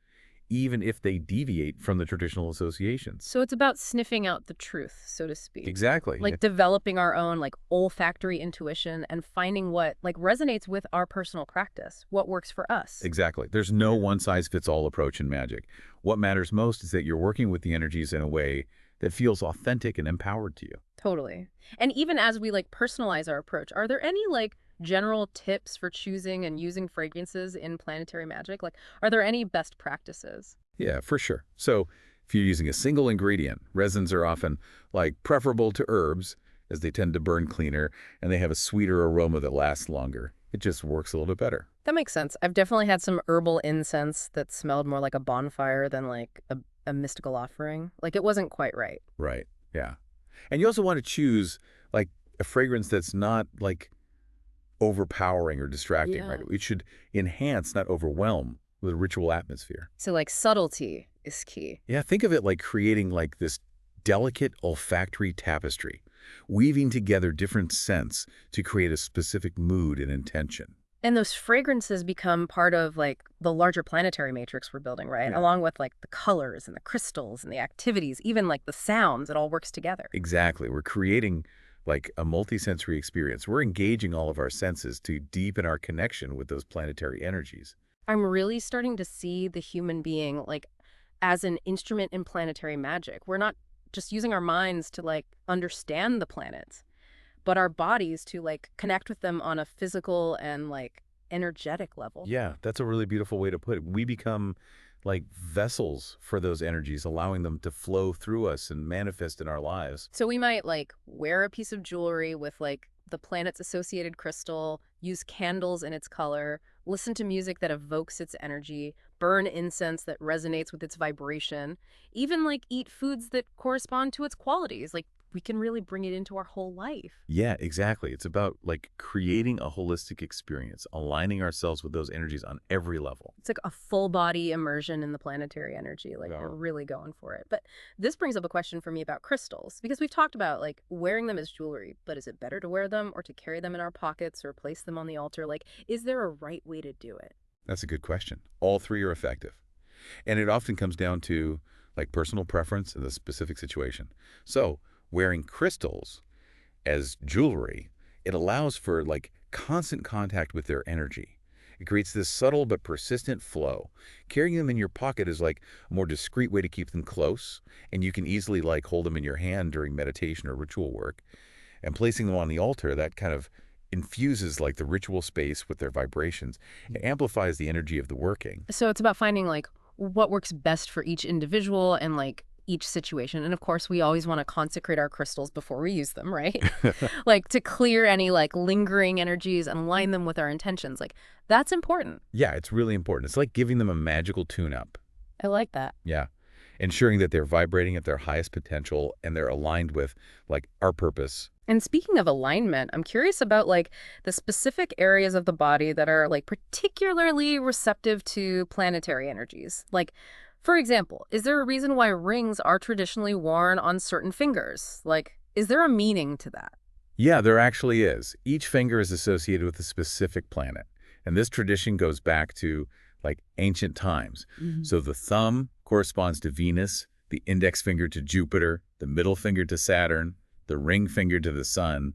even if they deviate from the traditional associations. So it's about sniffing out the truth, so to speak. Exactly. Like developing our own like olfactory intuition and finding what like resonates with our personal practice, what works for us. Exactly. There's no one-size-fits-all approach in magic. What matters most is that you're working with the energies in a way that feels authentic and empowered to you. Totally. And even as we like personalize our approach, are there any like general tips for choosing and using fragrances in planetary magic? Like, are there any best practices? Yeah, for sure. So if you're using a single ingredient, resins are often, like, preferable to herbs, as they tend to burn cleaner and they have a sweeter aroma that lasts longer. It just works a little bit better. That makes sense. I've definitely had some herbal incense that smelled more like a bonfire than like a mystical offering. Like it wasn't quite right. Right. Yeah. And you also want to choose, like, a fragrance that's not, like, overpowering or distracting, Yeah. right? It should enhance, not overwhelm, with a ritual atmosphere. So like subtlety is key. Yeah, think of it like creating, like, this delicate olfactory tapestry. weaving together different scents to create a specific mood and intention. And those fragrances become part of like the larger planetary matrix we're building, right? Yeah. Along with like the colors and the crystals and the activities, even like the sounds, it all works together. Exactly. We're creating like a multisensory experience. We're engaging all of our senses to deepen our connection with those planetary energies. I'm really starting to see the human being like as an instrument in planetary magic. We're not just using our minds to like understand the planets, but our bodies to like connect with them on a physical and like energetic level. Yeah, that's a really beautiful way to put it. We become like vessels for those energies, allowing them to flow through us and manifest in our lives. So we might like wear a piece of jewelry with like the planet's associated crystal, use candles in its color, listen to music that evokes its energy, burn incense that resonates with its vibration, even like eat foods that correspond to its qualities. Like we can really bring it into our whole life. Yeah, exactly. It's about like creating a holistic experience, aligning ourselves with those energies on every level. It's like a full body immersion in the planetary energy. Like Yeah. we're really going for it. But this brings up a question for me about crystals, because we've talked about like wearing them as jewelry, but is it better to wear them or to carry them in our pockets or place them on the altar? Like, is there a right way to do it? That's a good question. All three are effective. And it often comes down to like personal preference in the specific situation. So wearing crystals as jewelry, it allows for like constant contact with their energy. It creates this subtle but persistent flow. Carrying them in your pocket is like a more discreet way to keep them close, and you can easily like hold them in your hand during meditation or ritual work. And placing them on the altar, that kind of infuses like the ritual space with their vibrations. It amplifies the energy of the working. So it's about finding like what works best for each individual and like each situation. And of course, we always want to consecrate our crystals before we use them, right? Like to clear any like lingering energies and align them with our intentions. Like that's important. Yeah, it's really important. It's like giving them a magical tune-up. I like that. Yeah. Ensuring that they're vibrating at their highest potential and they're aligned with like our purpose. And speaking of alignment, I'm curious about like the specific areas of the body that are like particularly receptive to planetary energies. Like, for example, is there a reason why rings are traditionally worn on certain fingers? Like, is there a meaning to that? Yeah, there actually is. Each finger is associated with a specific planet. And this tradition goes back to like ancient times. So the thumb corresponds to Venus, the index finger to Jupiter, the middle finger to Saturn, the ring finger to the sun,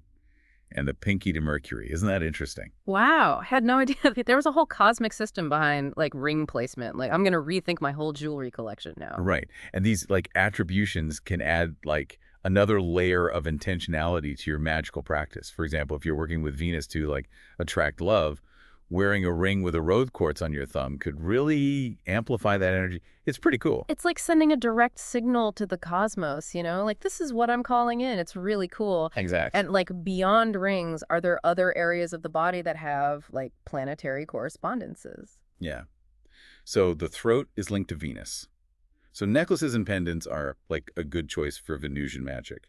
and the pinky to Mercury. Isn't that interesting? Wow, I had no idea that there was a whole cosmic system behind like ring placement. Like I'm going to rethink my whole jewelry collection now. Right. And these like attributions can add like another layer of intentionality to your magical practice. For example, if you're working with Venus to like attract love, wearing a ring with a rose quartz on your thumb could really amplify that energy. It's pretty cool. It's like sending a direct signal to the cosmos, you know? Like this is what I'm calling in. It's really cool. Exactly. And like beyond rings, are there other areas of the body that have like planetary correspondences? Yeah. So the throat is linked to Venus. So necklaces and pendants are like a good choice for Venusian magic.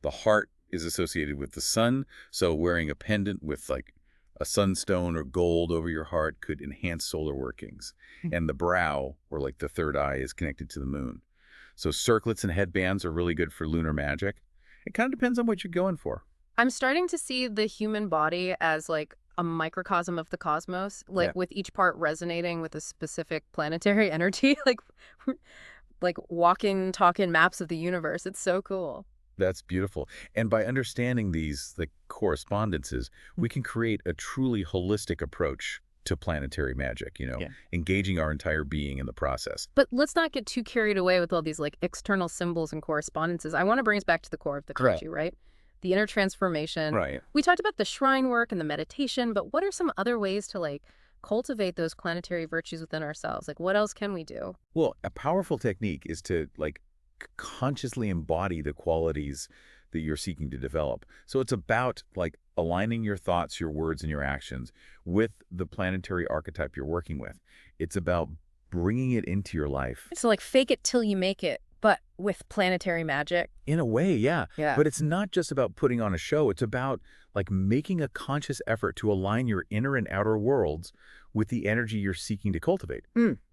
The heart is associated with the sun, so wearing a pendant with like a sunstone or gold over your heart could enhance solar workings. And the brow, or like the third eye, is connected to the moon. So circlets and headbands are really good for lunar magic. It kind of depends on what you're going for. I'm starting to see the human body as like a microcosm of the cosmos, like Yeah. with each part resonating with a specific planetary energy, like walking, talking maps of the universe. It's so cool. That's beautiful. And by understanding these, the correspondences, we can create a truly holistic approach to planetary magic, Yeah. engaging our entire being in the process. But let's not get too carried away with all these like external symbols and correspondences. I want to bring us back to the core of the Correct. theurgy, right? The inner transformation. Right. We talked about the shrine work and the meditation, but what are some other ways to like cultivate those planetary virtues within ourselves? Like what else can we do? Well, a powerful technique is to like consciously embody the qualities that you're seeking to develop. So it's about like aligning your thoughts, your words, and your actions with the planetary archetype you're working with. It's about bringing it into your life. So like fake it till you make it, but with planetary magic. In a way, yeah. Yeah. But it's not just about putting on a show. It's about like making a conscious effort to align your inner and outer worlds with the energy you're seeking to cultivate.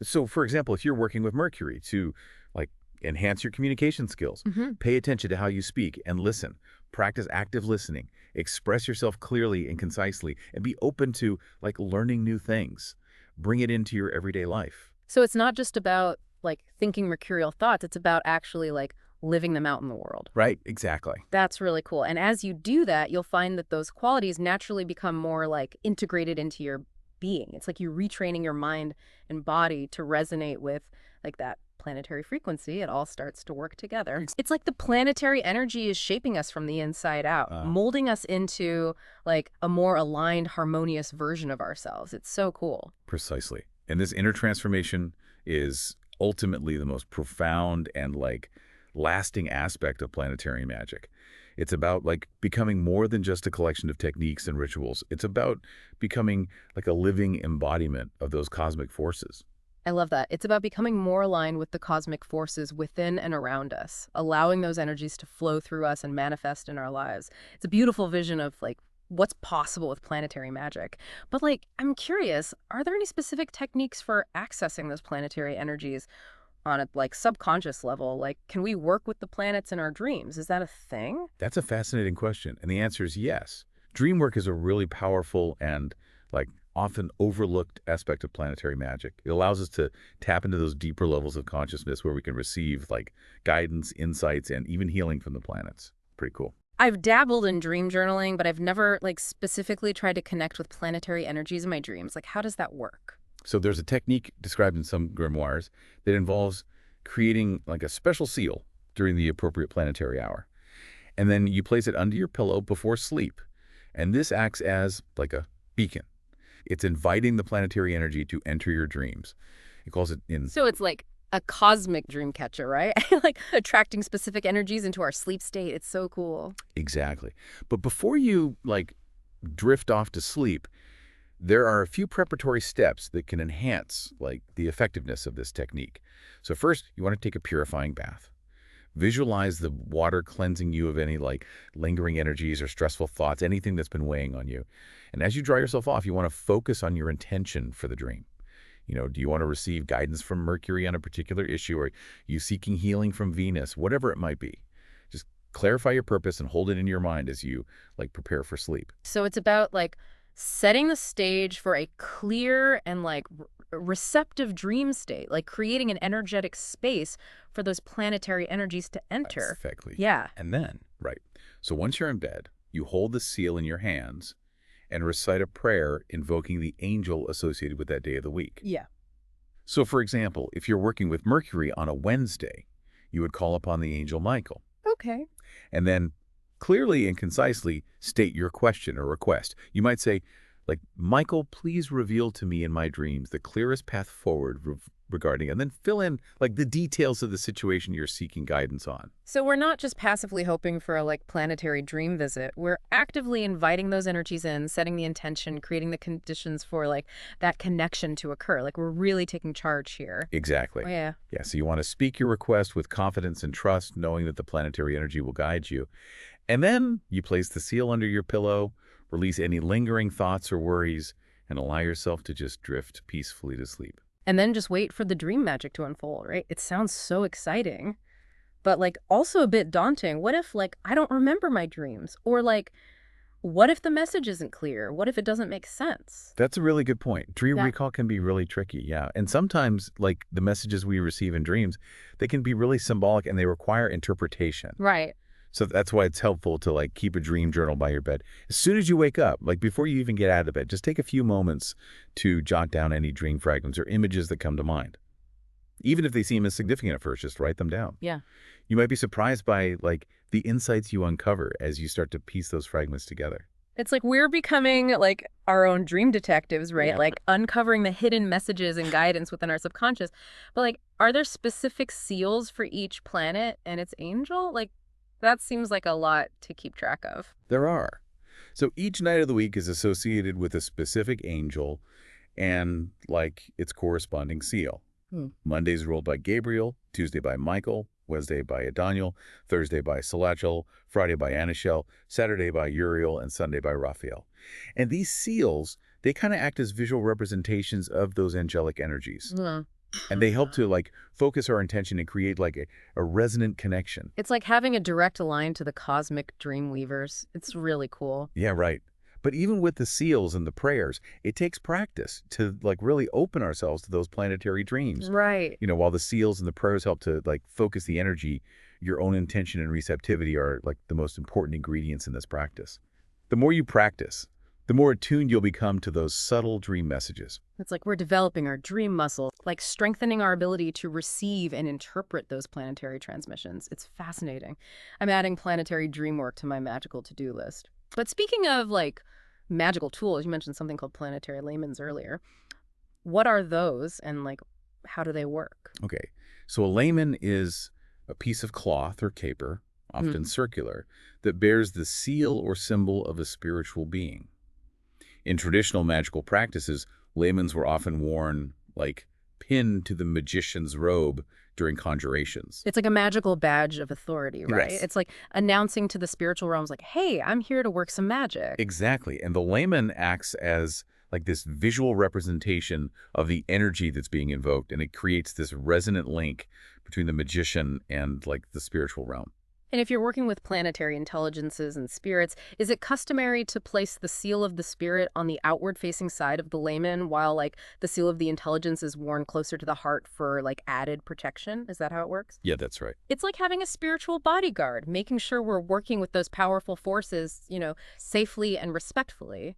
So for example, if you're working with Mercury to like enhance your communication skills, pay attention to how you speak and listen. Practice active listening. Express yourself clearly and concisely, and be open to, like, learning new things. Bring it into your everyday life. So it's not just about like thinking mercurial thoughts, it's about actually like living them out in the world. Right, exactly. That's really cool. And as you do that, you'll find that those qualities naturally become more like integrated into your being. It's like you're retraining your mind and body to resonate with like that planetary frequency. It all starts to work together. It's like the planetary energy is shaping us from the inside out, molding us into like a more aligned, harmonious version of ourselves. It's so cool. Precisely. And this inner transformation is ultimately the most profound and, like, lasting aspect of planetary magic. It's about, like, becoming more than just a collection of techniques and rituals. It's about becoming like a living embodiment of those cosmic forces. I love that. It's about becoming more aligned with the cosmic forces within and around us, allowing those energies to flow through us and manifest in our lives. It's a beautiful vision of like what's possible with planetary magic. But like, I'm curious, are there any specific techniques for accessing those planetary energies on a like subconscious level? Like, can we work with the planets in our dreams? Is that a thing? That's a fascinating question, and the answer is yes. Dream work is a really powerful and, like, often overlooked aspect of planetary magic. It allows us to tap into those deeper levels of consciousness where we can receive, like, guidance, insights, and even healing from the planets. Pretty cool. I've dabbled in dream journaling, but I've never like specifically tried to connect with planetary energies in my dreams. Like, how does that work? So there's a technique described in some grimoires that involves creating, like, a special seal during the appropriate planetary hour. And then you place it under your pillow before sleep. And this acts as like a beacon. It's inviting the planetary energy to enter your dreams. It calls it in... So it's like a cosmic dream catcher, right? Like attracting specific energies into our sleep state. It's so cool. Exactly. But before you, like, drift off to sleep, there are a few preparatory steps that can enhance, like, the effectiveness of this technique. So first, you want to take a purifying bath. Visualize the water cleansing you of any, like, lingering energies or stressful thoughts, anything that's been weighing on you. And as you dry yourself off, you want to focus on your intention for the dream. You know, do you want to receive guidance from Mercury on a particular issue, or are you seeking healing from Venus, whatever it might be? Just clarify your purpose and hold it in your mind as you, like, prepare for sleep. So it's about like setting the stage for a clear and like receptive dream state, like creating an energetic space for those planetary energies to enter. Exactly. Yeah. And then, right. So once you're in bed, you hold the seal in your hands and recite a prayer invoking the angel associated with that day of the week. Yeah. So, for example, if you're working with Mercury on a Wednesday, you would call upon the angel Michael. Okay. And then clearly and concisely state your question or request. You might say, like, Michael, please reveal to me in my dreams the clearest path forward regarding, and then fill in, like, the details of the situation you're seeking guidance on. So we're not just passively hoping for a like planetary dream visit. We're actively inviting those energies in, setting the intention, creating the conditions for like that connection to occur. Like we're really taking charge here. Exactly. Oh, yeah. Yeah, so you want to speak your request with confidence and trust, knowing that the planetary energy will guide you. And then you place the seal under your pillow, release any lingering thoughts or worries, and allow yourself to just drift peacefully to sleep. And then just wait for the dream magic to unfold, right? It sounds so exciting, but like also a bit daunting. What if like I don't remember my dreams? Or like, what if the message isn't clear? What if it doesn't make sense? That's a really good point. Dream Yeah. recall can be really tricky, yeah. And sometimes, like, the messages we receive in dreams, they can be really symbolic and they require interpretation. Right. So that's why it's helpful to, like, keep a dream journal by your bed. As soon as you wake up, like before you even get out of bed, just take a few moments to jot down any dream fragments or images that come to mind. Even if they seem insignificant at first, just write them down. Yeah. You might be surprised by, like, the insights you uncover as you start to piece those fragments together. It's like we're becoming like our own dream detectives, right? Yeah. Like uncovering the hidden messages and guidance within our subconscious. But like, are there specific seals for each planet and its angel? Like, that seems like a lot to keep track of. There are. So each night of the week is associated with a specific angel and, like, its corresponding seal. Monday's ruled by Gabriel, Tuesday by Michael, Wednesday by Daniel, Thursday by Salachiel, Friday by Anishel, Saturday by Uriel, and Sunday by Raphael. And these seals, they kind of act as visual representations of those angelic energies. And they help to like focus our intention and create like a resonant connection. It's like having a direct line to the cosmic dream weavers. It's really cool. Yeah, right. But even with the seals and the prayers, it takes practice to like really open ourselves to those planetary dreams. Right. While the seals and the prayers help to like focus the energy, your own intention and receptivity are like the most important ingredients in this practice. The more you practice, the more attuned you'll become to those subtle dream messages. It's like we're developing our dream muscle, like strengthening our ability to receive and interpret those planetary transmissions. It's fascinating. I'm adding planetary dream work to my magical to-do list. But speaking of like magical tools, you mentioned something called planetary lamens earlier. What are those and like how do they work? Okay, so a layman is a piece of cloth or caper, often circular, that bears the seal or symbol of a spiritual being. In traditional magical practices, lamens were often worn like pinned to the magician's robe during conjurations. It's like a magical badge of authority, right? Yes. It's like announcing to the spiritual realms like, hey, I'm here to work some magic. Exactly. And the layman acts as like this visual representation of the energy that's being invoked, and it creates this resonant link between the magician and like the spiritual realm. And if you're working with planetary intelligences and spirits, is it customary to place the seal of the spirit on the outward-facing side of the layman while, like, the seal of the intelligence is worn closer to the heart for, like, added protection? Is that how it works? Yeah, that's right. It's like having a spiritual bodyguard, making sure we're working with those powerful forces, safely and respectfully.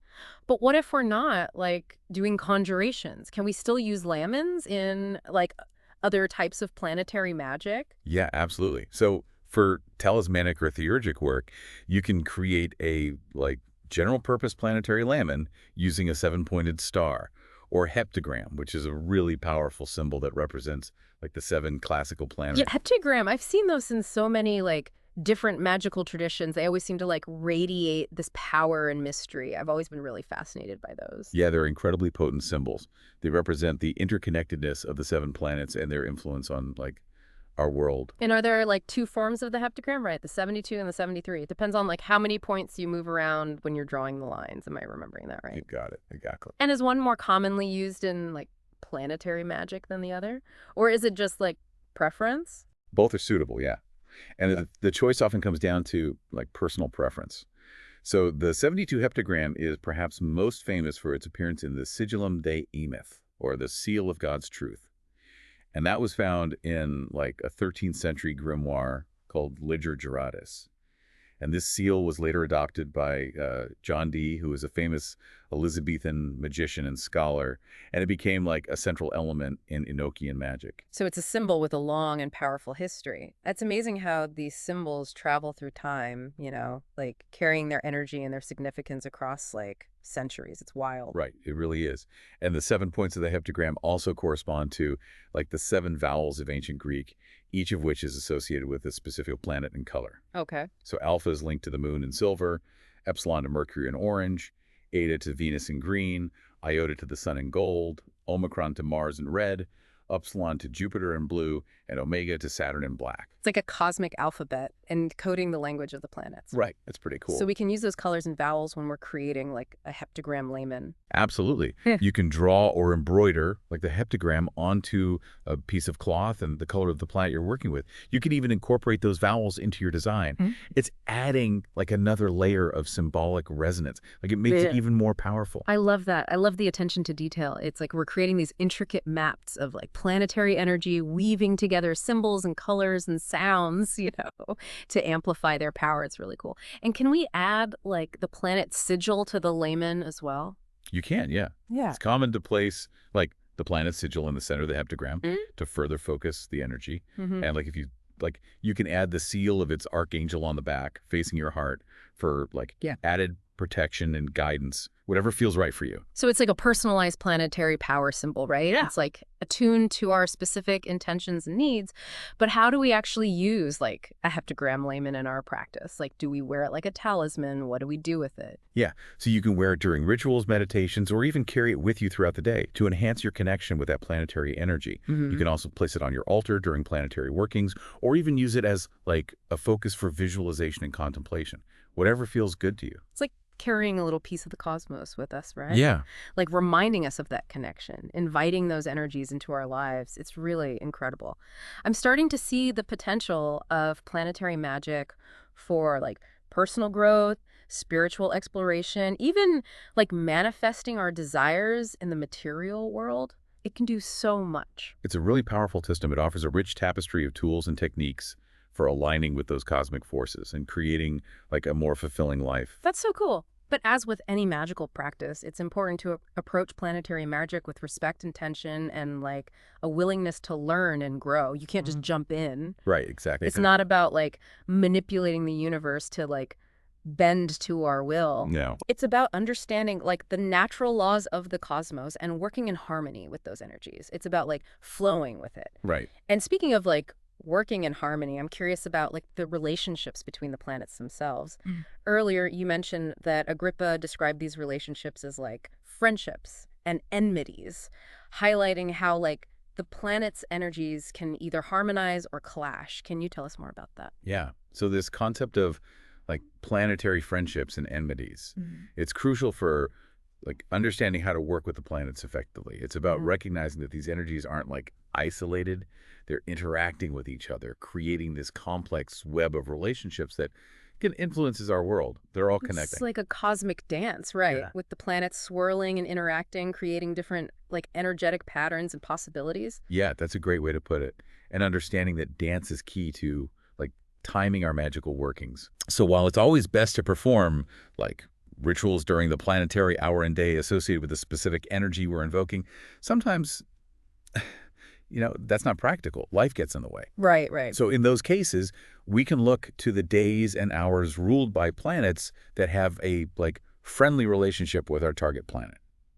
But what if we're not, like, doing conjurations? Can we still use lamens in, like, other types of planetary magic? Yeah, absolutely. So for talismanic or theurgic work, you can create a like general purpose planetary layman using a 7-pointed star, or heptagram, which is a really powerful symbol that represents like the 7 classical planets. Yeah, heptagram. I've seen those in so many like different magical traditions. They always seem to like radiate this power and mystery. I've always been really fascinated by those. Yeah, they're incredibly potent symbols. They represent the interconnectedness of the 7 planets and their influence on like our world. And are there like 2 forms of the heptagram, right? The 72 and the 73. It depends on like how many points you move around when you're drawing the lines. Am I remembering that right? You got it. Exactly. And is one more commonly used in like planetary magic than the other? Or is it just like preference? Both are suitable, yeah. And the choice often comes down to like personal preference. So the 72 heptagram is perhaps most famous for its appearance in the Sigillum Dei Emeth, or the Seal of God's Truth. And that was found in like a 13th century grimoire called Liger Geratis. And this seal was later adopted by John Dee, who was a famous Elizabethan magician and scholar, and it became like a central element in Enochian magic. So it's a symbol with a long and powerful history. It's amazing how these symbols travel through time, like carrying their energy and their significance across like centuries. It's wild. Right, it really is. And the 7 points of the heptagram also correspond to like the 7 vowels of ancient Greek, each of which is associated with a specific planet and color. Okay. So alpha is linked to the moon in silver, epsilon to Mercury in orange, eta to Venus in green, iota to the sun in gold, omicron to Mars in red, upsilon to Jupiter in blue, and omega to Saturn in black. It's like a cosmic alphabet encoding the language of the planets. Right. That's pretty cool. So we can use those colors and vowels when we're creating like a heptagram layman. Absolutely. You can draw or embroider like the heptagram onto a piece of cloth and the color of the planet you're working with. You can even incorporate those vowels into your design. It's adding like another layer of symbolic resonance. Like it makes it even more powerful. I love that. I love the attention to detail. It's like we're creating these intricate maps of like planetary energy, weaving together symbols and colors and sounds, to amplify their power. It's really cool. And can we add like the planet sigil to the layman as well? You can, yeah. Yeah. It's common to place like the planet sigil in the center of the heptagram to further focus the energy. And like if you you can add the seal of its archangel on the back facing your heart for like added protection and guidance, whatever feels right for you. So it's like a personalized planetary power symbol, right? Yeah. It's like attuned to our specific intentions and needs. But how do we actually use like a heptagram layman in our practice? Like, do we wear it like a talisman? What do we do with it? Yeah. So you can wear it during rituals, meditations, or even carry it with you throughout the day to enhance your connection with that planetary energy. You can also place it on your altar during planetary workings, or even use it as like a focus for visualization and contemplation. Whatever feels good to you. It's like carrying a little piece of the cosmos with us, right? Yeah. Like reminding us of that connection, inviting those energies into our lives. It's really incredible. I'm starting to see the potential of planetary magic for like personal growth, spiritual exploration, even like manifesting our desires in the material world. It can do so much. It's a really powerful system. It offers a rich tapestry of tools and techniques for aligning with those cosmic forces and creating like a more fulfilling life. That's so cool. But as with any magical practice, it's important to approach planetary magic with respect, intention, and like a willingness to learn and grow. You can't just jump in. Right, exactly. It's not about like manipulating the universe to like bend to our will. No. It's about understanding like the natural laws of the cosmos and working in harmony with those energies. It's about like flowing with it. Right. And speaking of like working in harmony, I'm curious about like the relationships between the planets themselves. Earlier, you mentioned that Agrippa described these relationships as like friendships and enmities, highlighting how like the planet's energies can either harmonize or clash. Can you tell us more about that? Yeah. So this concept of like planetary friendships and enmities, it's crucial for like understanding how to work with the planets effectively. It's about recognizing that these energies aren't like isolated. They're interacting with each other, creating this complex web of relationships that can influences our world. They're all connecting. It's like a cosmic dance, right? Yeah. With the planets swirling and interacting, creating different like energetic patterns and possibilities. Yeah, that's a great way to put it. And understanding that dance is key to like timing our magical workings. So while it's always best to perform like rituals during the planetary hour and day associated with the specific energy we're invoking, sometimes that's not practical. Life gets in the way. Right, right. So in those cases, we can look to the days and hours ruled by planets that have a like friendly relationship with our target planet.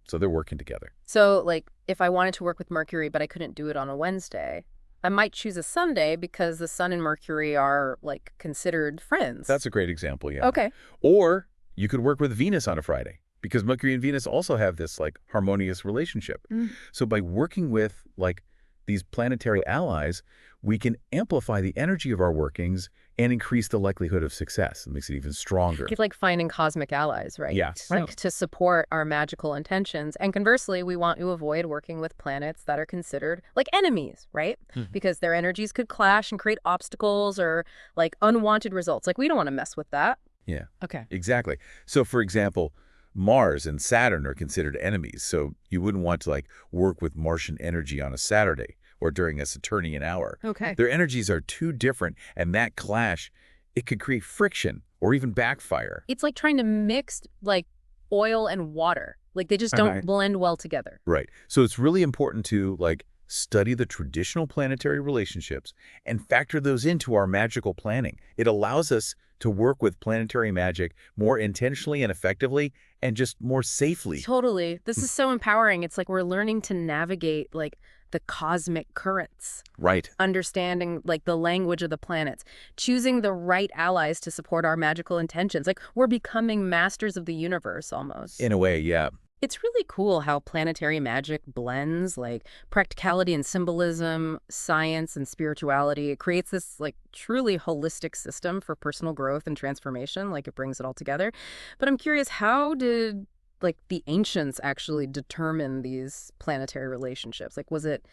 So they're working together. So like if I wanted to work with Mercury, but I couldn't do it on a Wednesday, I might choose a Sunday because the Sun and Mercury are like considered friends. That's a great example, yeah. Okay. Or you could work with Venus on a Friday because Mercury and Venus also have this like harmonious relationship. So by working with like these planetary allies, we can amplify the energy of our workings and increase the likelihood of success. It makes it even stronger. It's like finding cosmic allies, right? Yeah. Like to support our magical intentions. And conversely, we want to avoid working with planets that are considered like enemies, right? Because their energies could clash and create obstacles or like unwanted results. Like we don't want to mess with that. Yeah. Okay. Exactly. So for example, Mars and Saturn are considered enemies, so you wouldn't want to like work with Martian energy on a Saturday or during a Saturnian hour. Okay. Their energies are too different, and that clash, it could create friction or even backfire. It's like trying to mix like oil and water. Like they just don't blend well together. Right. So it's really important to like study the traditional planetary relationships and factor those into our magical planning. It allows us to work with planetary magic more intentionally and effectively and just more safely. Totally. This is so empowering. It's like we're learning to navigate like the cosmic currents. Right. Understanding like the language of the planets, choosing the right allies to support our magical intentions. Like we're becoming masters of the universe almost. In a way, yeah. It's really cool how planetary magic blends like practicality and symbolism, science and spirituality. It creates this like truly holistic system for personal growth and transformation. Like it brings it all together. But I'm curious, how did like the ancients actually determine these planetary relationships? Like was it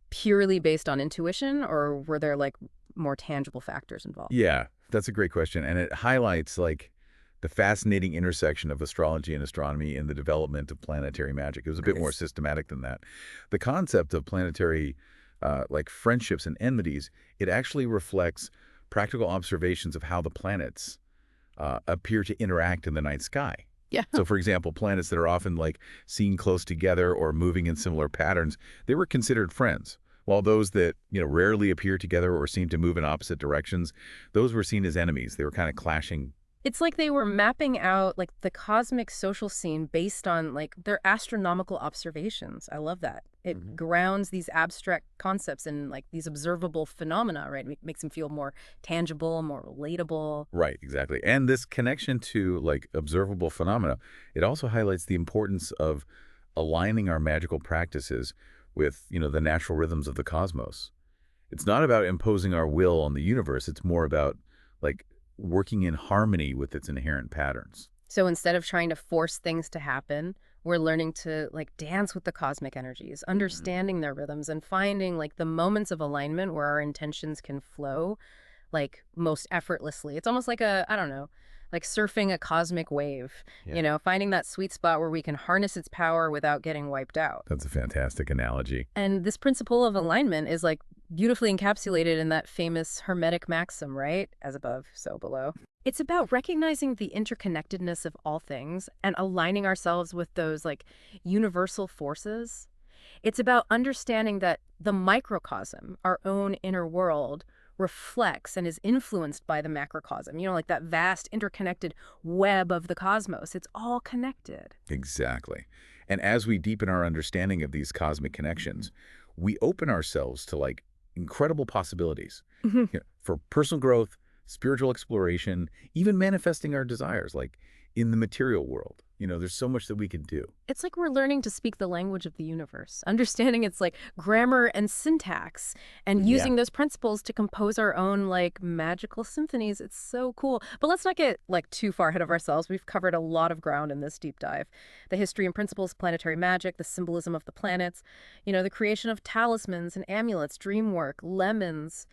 purely based on intuition or were there like more tangible factors involved? Yeah, that's a great question. And it highlights like the fascinating intersection of astrology and astronomy in the development of planetary magic. It was a bit more systematic than that. The concept of planetary like friendships and enmities, it actually reflects practical observations of how the planets appear to interact in the night sky. Yeah. So for example, planets that are often like seen close together or moving in similar patterns, they were considered friends. While those that, rarely appear together or seem to move in opposite directions, those were seen as enemies. They were kind of clashing. It's like they were mapping out like the cosmic social scene based on like their astronomical observations. I love that. It grounds these abstract concepts in like these observable phenomena, right? It makes them feel more tangible, more relatable. Right, exactly. And this connection to like observable phenomena, it also highlights the importance of aligning our magical practices with, the natural rhythms of the cosmos. It's not about imposing our will on the universe. It's more about like working in harmony with its inherent patterns. So instead of trying to force things to happen, we're learning to like dance with the cosmic energies, Mhm. understanding their rhythms and finding like the moments of alignment where our intentions can flow like most effortlessly. It's almost like I don't know, like surfing a cosmic wave, Yeah, finding that sweet spot where we can harness its power without getting wiped out. that's a fantastic analogy. And this principle of alignment is like beautifully encapsulated in that famous Hermetic maxim, right? As above, so below. It's about recognizing the interconnectedness of all things and aligning ourselves with those like universal forces. It's about understanding that the microcosm, our own inner world, reflects and is influenced by the macrocosm, like that vast interconnected web of the cosmos. It's all connected. Exactly. And as we deepen our understanding of these cosmic connections, we open ourselves to like incredible possibilities, for personal growth, spiritual exploration, even manifesting our desires, like in the material world. There's so much that we can do. It's like we're learning to speak the language of the universe, understanding its like grammar and syntax, and Yeah. using those principles to compose our own like magical symphonies. It's so cool. But let's not get like too far ahead of ourselves. We've covered a lot of ground in this deep dive. The history and principles of planetary magic, the symbolism of the planets, the creation of talismans and amulets, dream work, lemons,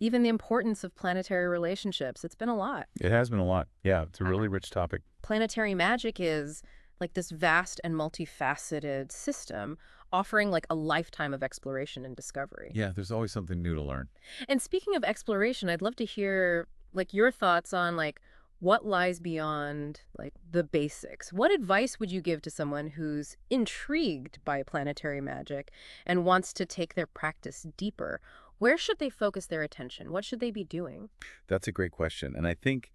even the importance of planetary relationships. It's been a lot. It has been a lot. Yeah, it's a really rich topic. Planetary magic is like this vast and multifaceted system offering like a lifetime of exploration and discovery. Yeah, there's always something new to learn. And speaking of exploration, I'd love to hear like your thoughts on like what lies beyond like the basics. What advice would you give to someone who's intrigued by planetary magic and wants to take their practice deeper? Where should they focus their attention? What should they be doing? That's a great question. And I think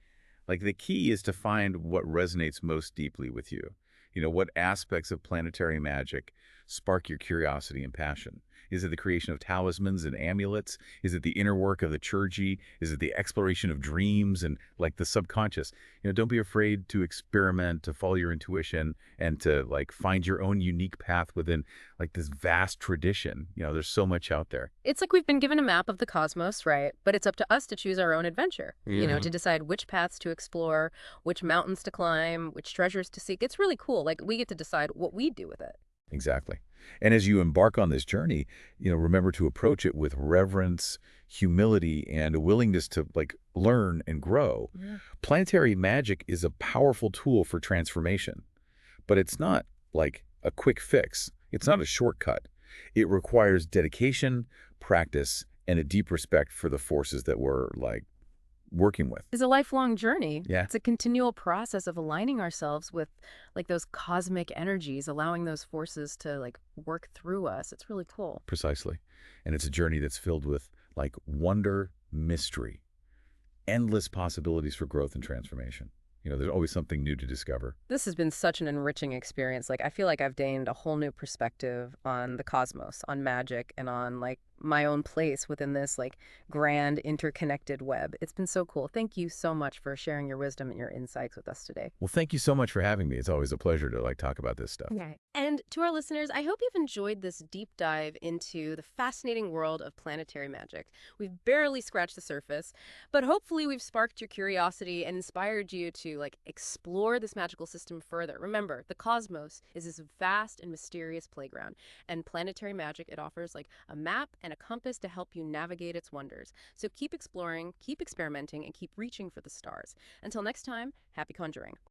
like the key is to find what resonates most deeply with you. What aspects of planetary magic spark your curiosity and passion? Is it the creation of talismans and amulets? Is it the inner work of the theurgy? Is it the exploration of dreams and like the subconscious? Don't be afraid to experiment, to follow your intuition, and to like find your own unique path within like this vast tradition. There's so much out there. It's like we've been given a map of the cosmos, right? But it's up to us to choose our own adventure, Yeah. to decide which paths to explore, which mountains to climb, which treasures to seek. It's really cool. Like we get to decide what we do with it. Exactly. And as you embark on this journey, remember to approach it with reverence, humility, and a willingness to like learn and grow. Yeah. Planetary magic is a powerful tool for transformation, but it's not like a quick fix. It's not a shortcut. It requires dedication, practice, and a deep respect for the forces that we're like working with. It's a lifelong journey. Yeah. It's a continual process of aligning ourselves with like those cosmic energies, allowing those forces to like work through us. It's really cool. Precisely. And it's a journey that's filled with like wonder, mystery, endless possibilities for growth and transformation. There's always something new to discover. This has been such an enriching experience. Like, I feel like I've gained a whole new perspective on the cosmos, on magic, and on like my own place within this like grand interconnected web. It's been so cool. Thank you so much for sharing your wisdom and your insights with us today. Well, thank you so much for having me. It's always a pleasure to like talk about this stuff. Okay. And to our listeners, I hope you've enjoyed this deep dive into the fascinating world of planetary magic. We've barely scratched the surface, but hopefully we've sparked your curiosity and inspired you to like explore this magical system further. Remember, the cosmos is this vast and mysterious playground, and planetary magic, it offers like a map and a compass to help you navigate its wonders. So keep exploring, keep experimenting, and keep reaching for the stars. Until next time, happy conjuring.